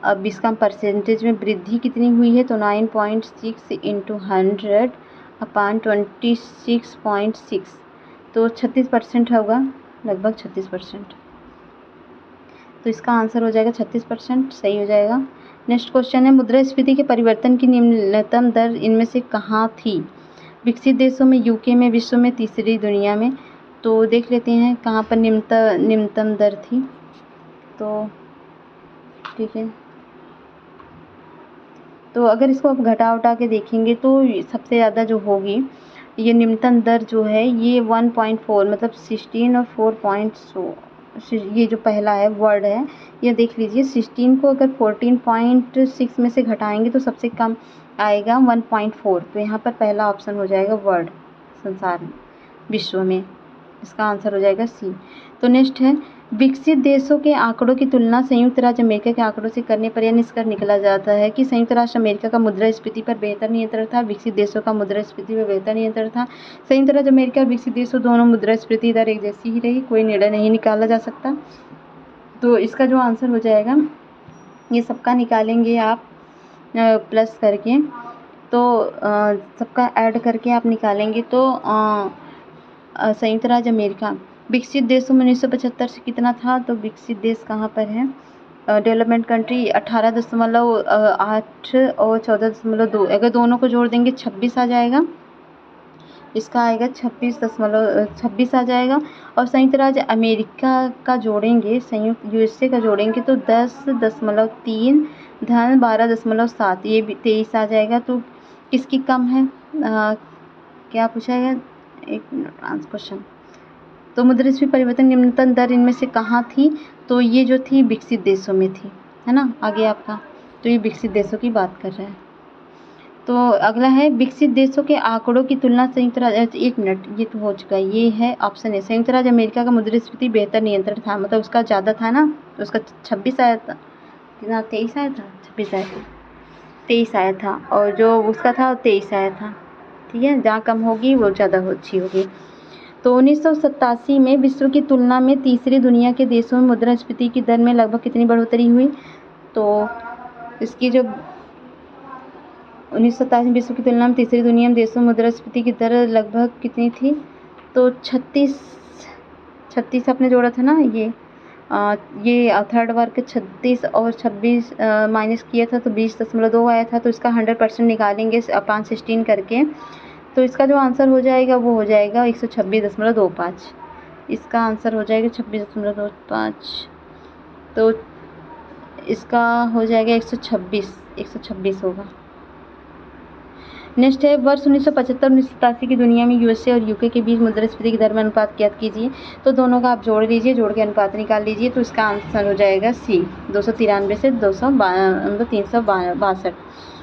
अब इसका परसेंटेज में वृद्धि कितनी हुई है, तो 9.6 इंटू 100 अपान 26.6, तो 36% होगा, लगभग 36%। तो इसका आंसर हो जाएगा 36%, सही हो जाएगा। नेक्स्ट क्वेश्चन है, मुद्रास्फीति के परिवर्तन की निम्नतम दर इनमें से कहाँ थी? विकसित देशों में, यूके में, विश्व में, तीसरी दुनिया में। तो देख लेते हैं कहाँ पर निम्नतम दर थी। तो ठीक है, तो अगर इसको आप घटा उठा के देखेंगे तो सबसे ज़्यादा जो होगी, ये निम्नतम दर जो है ये 1.4, मतलब 16 और 4 ये जो पहला है वर्ड है, ये देख लीजिए 16 को अगर 14.6 में से घटाएंगे तो सबसे कम आएगा 1.4। तो यहाँ पर पहला ऑप्शन हो जाएगा वर्ड, संसार में, विश्व में, इसका आंसर हो जाएगा सी। तो नेक्स्ट है, विकसित देशों के आंकड़ों की तुलना संयुक्त राज्य अमेरिका के आंकड़ों से करने पर यह निष्कर्ष निकला जाता है कि संयुक्त राष्ट्र अमेरिका का मुद्रास्फीति पर बेहतर नियंत्रण था, विकसित देशों का मुद्रास्फीति पर बेहतर नियंत्रण था। संयुक्त राज्य अमेरिका और विकसित देशों दोनों मुद्रास्फीति दर एक जैसी ही रही, कोई निर्णय नहीं निकाला जा सकता। तो इसका जो आंसर हो जाएगा, ये सबका निकालेंगे आप प्लस करके, तो सबका ऐड करके आप निकालेंगे तो संयुक्त राज्य अमेरिका। विकसित देशों में 1975 से कितना था, तो विकसित देश कहाँ पर है, डेवलपमेंट कंट्री 18.8 और 14.2, अगर दोनों को जोड़ देंगे 26 आ जाएगा, इसका आएगा 26 आ जाएगा। और संयुक्त राज्य अमेरिका का जोड़ेंगे, संयुक्त यूएसए का जोड़ेंगे तो 10.3 धन 12.7, ये भी 23 आ जाएगा। तो किसकी कम है, क्या पूछा है, एक मिनट आंसर क्वेश्चन। तो मुद्रास्फीति परिवर्तन निम्नतम दर इनमें से कहाँ थी, तो ये जो थी विकसित देशों में थी, है ना, आगे आपका। तो ये विकसित देशों की बात कर रहे हैं। तो अगला है, विकसित देशों के आंकड़ों की तुलना संयुक्त राज्य, एक मिनट, ये तो हो चुका है, ये है ऑप्शन है, संयुक्त राज्य अमेरिका का मुद्रास्फीति बेहतर नियंत्रण था, मतलब उसका ज़्यादा था ना, तो उसका 26 आया था, कितना 23 आया था, 26 आया था, 23 आया था, और जो उसका था 23 आया था। ठीक है, जहाँ कम होगी वो ज़्यादा अच्छी होगी। तो 1987 में विश्व की तुलना में तीसरी दुनिया के देशों में मुद्रास्फीति की दर में लगभग कितनी बढ़ोतरी हुई, तो इसकी जो 1987 में विश्व की तुलना में तीसरी दुनिया में देशों में मुद्रास्फीति की दर लगभग कितनी थी, तो 36 आपने जोड़ा था ना, ये थर्ड वर्ग 36 और 26 माइनस किया था तो 20.2 आया था। तो इसका 100% निकालेंगे अपान 16 करके, तो इसका जो आंसर हो जाएगा वो हो जाएगा 126.25, इसका आंसर हो जाएगा 26.25। तो इसका हो जाएगा 126 होगा। नेक्स्ट है, वर्ष 1975-1987 की दुनिया में यूएसए और यूके के बीच मुद्रास्फीति की दर में अनुपात ज्ञात कीजिए। तो दोनों का आप जोड़ लीजिए, जोड़ के अनुपात निकाल लीजिए, तो इसका आंसर हो जाएगा सी, 293 से 362।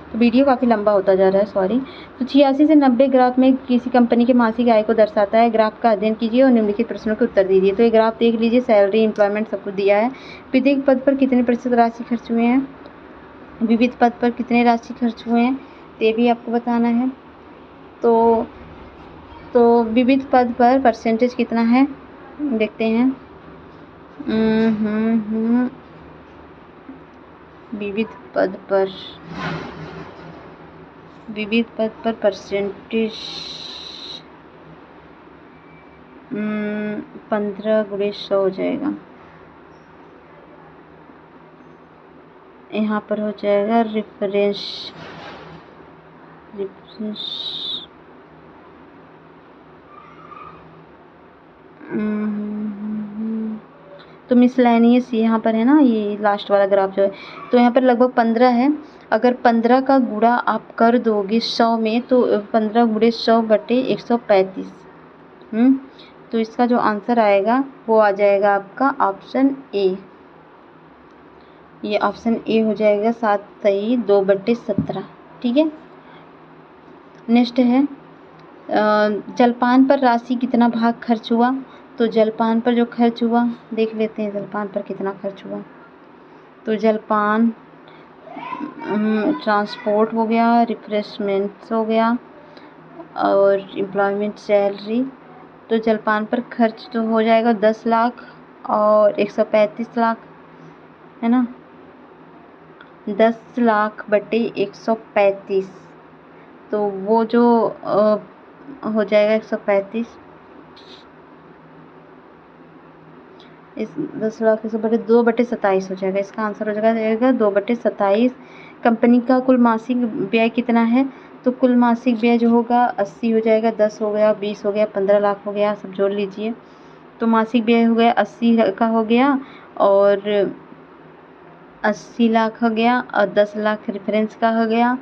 तो वीडियो काफ़ी लंबा होता जा रहा है, सॉरी। तो 86 से 90 ग्राफ में किसी कंपनी के मासिक आय को दर्शाता है। ग्राफ का अध्ययन कीजिए और निम्नलिखित प्रश्नों के उत्तर दीजिए। तो ये ग्राफ देख लीजिए, सैलरी, एम्प्लॉयमेंट सब कुछ दिया है। प्रत्येक पद पर कितने प्रतिशत राशि खर्च हुए हैं, विविध पद पर कितने राशि खर्च हुए हैं, ये भी आपको बताना है। तो विविध पद पर परसेंटेज कितना है, देखते हैं। विविध पद पर परसेंटेज 15 × 100 हो जाएगा, यहाँ पर हो जाएगा रेफरेंस। तो मिसलेनियस यहाँ पर है ना, ये लास्ट वाला ग्राफ जो है, तो यहाँ पर लगभग 15 है। अगर 15 का गुणा आप कर दोगे 100 में, तो 15 × 100 बटे 135। तो इसका जो आंसर आएगा वो आ जाएगा आपका ऑप्शन ए, ये ऑप्शन ए हो जाएगा 7 सही 2/17। ठीक है, नेक्स्ट है जलपान पर राशि कितना भाग खर्च हुआ। तो जलपान पर जो खर्च हुआ देख लेते हैं, जलपान पर कितना खर्च हुआ। तो जलपान ट्रांसपोर्ट हो गया, रिफ्रेशमेंट्स हो गया और एम्प्लॉयमेंट सैलरी। तो जलपान पर खर्च तो हो जाएगा 10 लाख और 135 लाख, है ना। 10 लाख बटे 135, तो वो जो हो जाएगा 135, इस 10 लाख 2/27 हो जाएगा। इसका आंसर हो जाएगा 2/27। कंपनी का कुल मासिक व्यय कितना है। तो कुल मासिक व्यय जो होगा 80 हो जाएगा, 10 हो गया, 20 हो गया, 15 लाख हो गया, सब जोड़ लीजिए। तो मासिक व्यय हो गया 80 का हो गया और 80 लाख हो गया और 10 लाख रेफरेंस का हो गया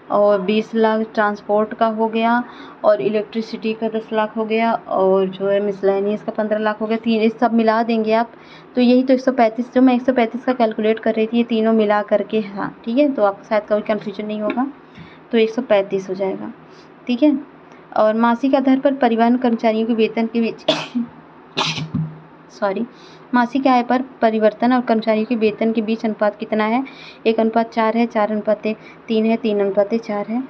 और 20 लाख ट्रांसपोर्ट का हो गया और इलेक्ट्रिसिटी का 10 लाख हो गया और जो है मिसलेनियस का 15 लाख हो गया। तीन ये सब मिला देंगे आप, तो यही तो 135, जो मैं 135 का कैलकुलेट कर रही थी, ये तीनों मिला करके। हाँ ठीक है, तो आपको शायद कोई कन्फ्यूजन नहीं होगा। तो 135 हो जाएगा, ठीक है। और मासिक आधार पर परिवहन कर्मचारियों के वेतन के बीच मासिक आय पर परिवर्तन और कर्मचारियों के वेतन के बीच अनुपात कितना है। 1:4 है, 4:3 है, 3:4 है।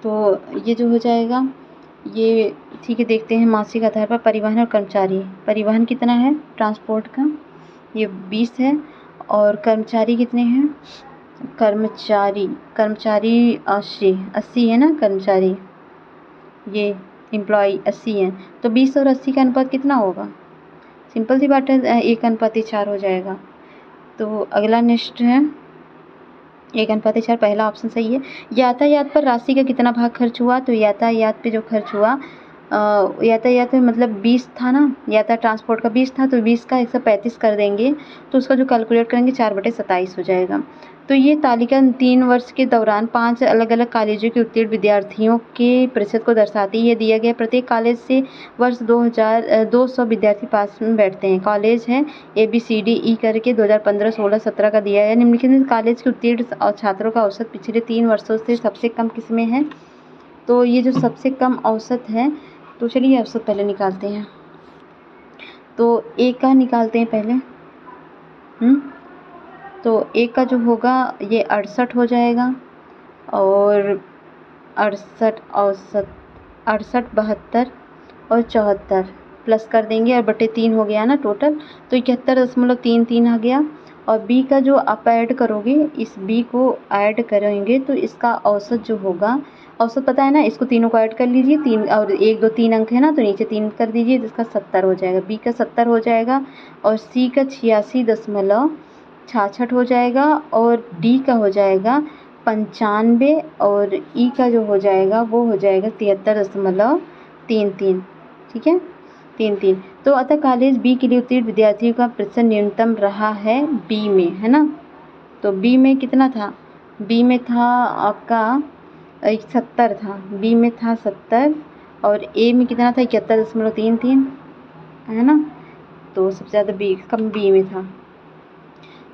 तो ये जो हो जाएगा ये, ठीक है। देखते हैं मासिक आधार पर परिवहन और कर्मचारी। परिवहन कितना है ट्रांसपोर्ट का, ये 20 है और कर्मचारी कितने हैं। कर्मचारी 80 है ना, कर्मचारी ये एम्प्लॉय 80 हैं। तो 20 और 80 का अनुपात कितना होगा। सिंपल सी बात है, 1:4 हो जाएगा। तो अगला नेक्स्ट है 1:4, पहला ऑप्शन सही है। यातायात पर राशि का कितना भाग खर्च हुआ। तो यातायात पे जो खर्च हुआ, यातायात में मतलब 20 था ना, यातायात ट्रांसपोर्ट का 20 था, तो 20 का 135 कर देंगे, तो उसका जो कैलकुलेट करेंगे 4/27 हो जाएगा। तो ये तालिका 3 वर्ष के दौरान 5 अलग अलग कॉलेजों के उत्तीर्ण विद्यार्थियों के प्रतिशत को दर्शाती है। दिया गया प्रत्येक कॉलेज से वर्ष 200 विद्यार्थी पास में बैठते हैं। कॉलेज है ABCDE करके 2015, 16, 17 का दिया है। निम्नलिखित कॉलेज के उत्तीर्ण और छात्रों का औसत पिछले 3 वर्षों से सबसे कम किसमें है। तो ये जो सबसे कम औसत है, तो चलिए औसत पहले निकालते हैं। तो एक का निकालते हैं पहले। तो एक का जो होगा ये 68 हो जाएगा और 68 औसत 68, 72 और 74 प्लस कर देंगे और बटे 3 हो गया ना टोटल, तो 71.33 आ गया। और बी का जो आप ऐड करोगे, इस बी को ऐड करेंगे तो इसका औसत जो होगा, औसत पता है ना, इसको तीनों को ऐड कर लीजिए, 3 और 1, 2, 3 अंक है ना, तो नीचे 3 कर दीजिए, जिसका 70 हो जाएगा। बी का 70 हो जाएगा और सी का 86.66 हो जाएगा और डी का हो जाएगा 95 और ई का जो हो जाएगा वो हो जाएगा 73.33, ठीक है, 33। तो अतः कॉलेज बी के लिए उत्तीर्ण विद्यार्थियों का प्रतिशत न्यूनतम रहा है बी में, है ना। तो बी में कितना था, बी में था आपका 70 था, बी में था 70 और ए में कितना था 71.33, है ना। तो सबसे ज़्यादा बी कम बी में था।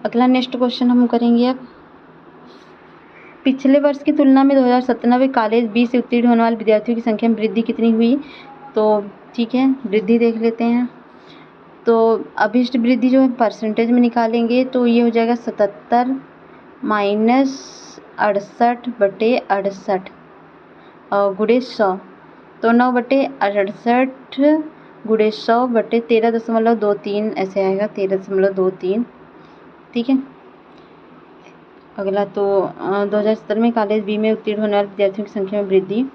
अगला नेक्स्ट क्वेश्चन हम करेंगे अब। पिछले वर्ष की तुलना में 2017 में कॉलेज बी से उत्तीर्ण होने वाले विद्यार्थियों की संख्या में वृद्धि कितनी हुई। तो ठीक है, वृद्धि देख लेते हैं। तो अभिष्ट वृद्धि जो है परसेंटेज में निकालेंगे तो ये हो जाएगा 77 माइनस 68/68 और गुणे 100, तो 9/68 गुणे 100/13.23 ऐसे आएगा, 13.23, ठीक है। अगला तो 2017 में कॉलेज बी में उत्तीर्ण होने वाले विद्यार्थियों की संख्या में वृद्धि,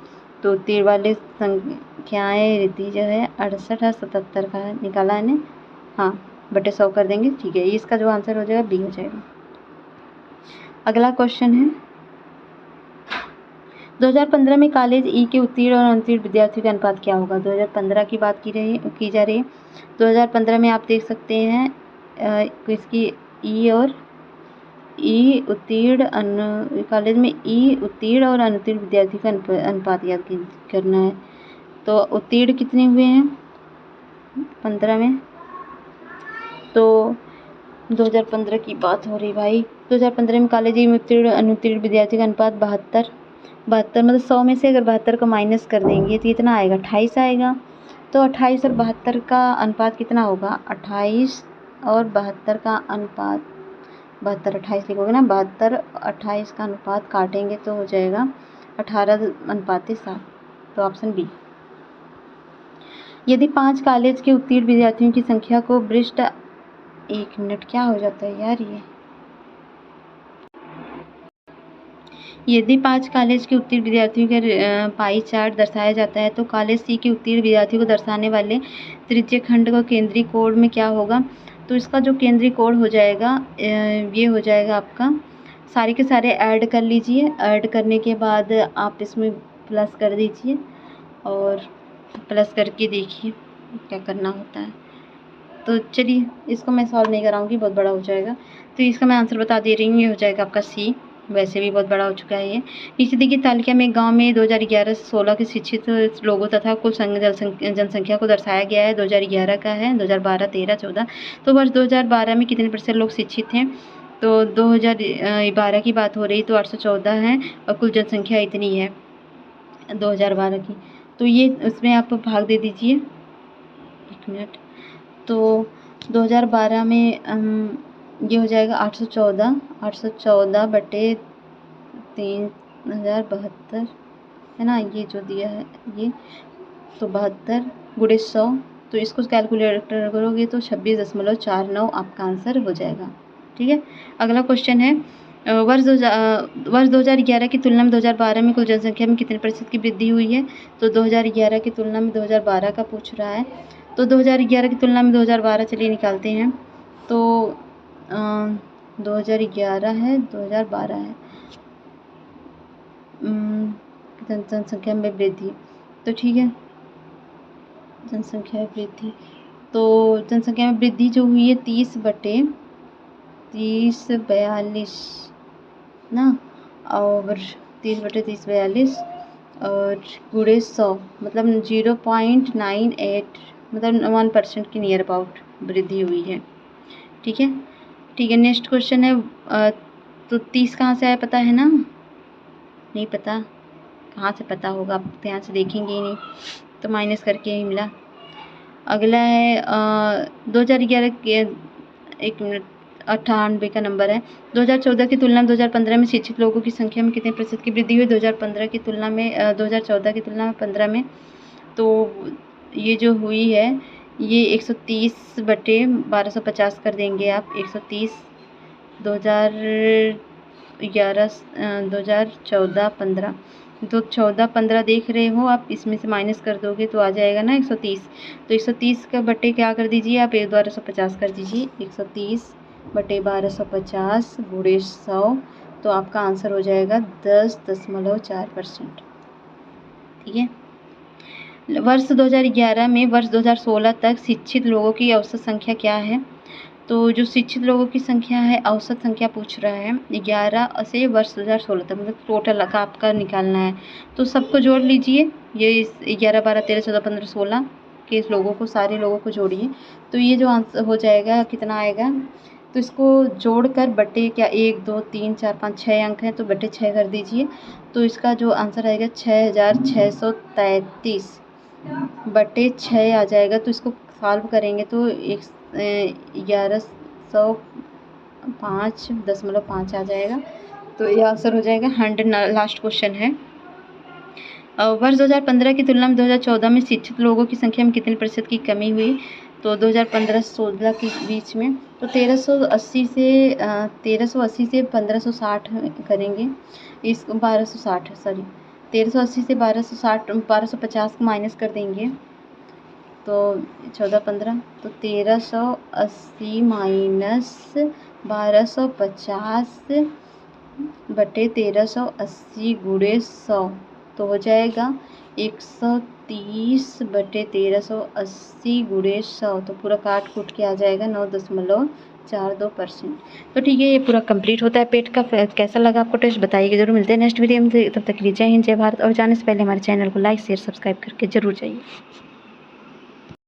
तो उत्तीर्ण वाले संख्याएँ वृद्धि जो है 68 है, 77 का है, निकाला है ने, हाँ, बटे 100 कर देंगे, ठीक है। इसका जो आंसर हो जाएगा बी हो जाएगा। अगला क्वेश्चन है 2015 में कॉलेज ई के उत्तीर्ण और अनुत्तीर्ण विद्यार्थियों का अनुपात क्या होगा। 2015 की बात की जा रही है। 2015 में आप देख सकते हैं इसकी ई और ई उत्तीर्ण कॉलेज में ई उत्तीर्ण और अनुत्तीर्ण विद्यार्थी का अनुपात याद करना है। तो उत्तीर्ण कितने हुए हैं 15 में, तो 2015 की बात हो रही भाई। 2015 में कॉलेज में उत्तीर्ण अनुत्तीर्ण विद्यार्थी का अनुपात 72, 72 मतलब 100 में से अगर 72 को माइनस कर देंगे तो कितना आएगा, 28 आएगा। तो 28 और 72 का अनुपात कितना होगा, 28 और 72 का अनुपात, 72 28 लिखोगे ना, 72 28 का अनुपात काटेंगे तो हो जाएगा 18:7। तो ऑप्शन बी। यदि 5 कॉलेज के उत्तीर्ण विद्यार्थियों की संख्या को वरिष्ठ, 1 मिनट क्या हो जाता है यार ये, यदि 5 कॉलेज के उत्तीर्ण विद्यार्थियों का पाई चार्ट दर्शाया जाता है तो कॉलेज सी के उत्तीर्ण विद्यार्थियों को दर्शाने वाले तृतीय खंड का केंद्रीय कोड में क्या होगा। तो इसका जो केंद्रीय कोड हो जाएगा ये हो जाएगा आपका, सारे के सारे ऐड कर लीजिए, ऐड करने के बाद आप इसमें प्लस कर दीजिए और प्लस करके देखिए क्या करना होता है। तो चलिए इसको मैं सॉल्व नहीं कराऊंगी, बहुत बड़ा हो जाएगा, तो इसका मैं आंसर बता दे रही हूँ, ये हो जाएगा आपका सी। वैसे भी बहुत बड़ा हो चुका है ये। नीचे देखिए तालिका में गांव में 2011 से 16 के शिक्षित लोगों तथा कुल जनसंख्या को दर्शाया गया है। 2011 का है, 2012 13 14। तो वर्ष 2012 में कितने % लोग शिक्षित हैं, तो 2012 की बात हो रही तो 814 है और कुल जनसंख्या इतनी है 2012 की। तो ये उसमें आप भाग दे दीजिए, 1 मिनट। तो 2012 में ये हो जाएगा 814 बटे 3072 है ना, ये जो दिया है ये, तो 72 गुणे 100। तो इसको कैलकुलेटर करोगे तो 26.49 आपका आंसर हो जाएगा। ठीक है, अगला क्वेश्चन है वर्ष 2011 की तुलना में 2012 में कुल जनसंख्या में कितने % की वृद्धि हुई है। तो 2011 की तुलना में 2012 का पूछ रहा है, तो 2011 की तुलना में 2012 चलिए निकालते हैं। तो 2011 है, 2012 है, जनसंख्या में वृद्धि, तो ठीक है, जनसंख्या में वृद्धि, तो जनसंख्या में वृद्धि जो हुई है 30/3042 ना, और 30/3042 और गुणे 100 मतलब 0.98 मतलब 1% के नियर अबाउट वृद्धि हुई है। ठीक है, ठीक है। नेक्स्ट क्वेश्चन है तो 30 कहाँ से आया पता है ना, नहीं पता, कहाँ से पता होगा, आप ध्यान से देखेंगे ही नहीं तो माइनस करके ही मिला। अगला है 2011 के, 1 मिनट, 98 का नंबर है। 2014 की तुलना में 2015 में शिक्षित लोगों की संख्या में कितने % की वृद्धि हुई। 2015 की तुलना में 2014 की तुलना में 15 में, तो ये जो हुई है ये 130/1250 कर देंगे आप, 130 2011 2014 15, तो 14 15 देख रहे हो आप, इसमें से माइनस कर दोगे तो आ जाएगा ना 130। तो 130 का बटे क्या कर दीजिए आप, 1250 कर दीजिए, 130/1250 गुणे 100, तो आपका आंसर हो जाएगा 10.4%। ठीक है, वर्ष 2011 में वर्ष 2016 तक शिक्षित लोगों की औसत संख्या क्या है। तो जो शिक्षित लोगों की संख्या है, औसत संख्या पूछ रहा है 11 से वर्ष 2016 तक, मतलब टोटल का आपका निकालना है। तो सबको जोड़ लीजिए, ये 11 12 13 14 15 16 के लोगों को, सारे लोगों को जोड़िए, तो ये जो आंसर हो जाएगा कितना आएगा, तो इसको जोड़कर बटे क्या 1 2 3 4 5 6 अंक हैं तो बटे 6 कर दीजिए, तो इसका जो आंसर आएगा 6633 बटे 6 आ जाएगा। तो इसको सॉल्व करेंगे तो 1105.5 आ जाएगा, तो ये आंसर हो जाएगा 100। लास्ट क्वेश्चन है वर्ष 2015 की तुलना में 2014 में शिक्षित लोगों की संख्या में कितने % की कमी हुई। तो 2015-16 के बीच में, तो 1380 से 1560 करेंगे, इसको 1260 सॉरी 1380 से 1260 1250 को माइनस कर देंगे, तो 14 15, तो 1380 माइनस 1250 बटे 1380 गुणे 100, तो हो जाएगा 130/1380 गुणे 100, तो पूरा काट कूट के आ जाएगा 9.42%। तो ठीक है, ये पूरा कंप्लीट होता है पेट का। कैसा लगा आपको टेस्ट बताइएगा जरूर। मिलते हैं नेक्स्ट वीडियो में, तब तक के लिए जय हिंद जय भारत। और जाने से पहले हमारे चैनल को लाइक शेयर सब्सक्राइब करके जरूर जाइए।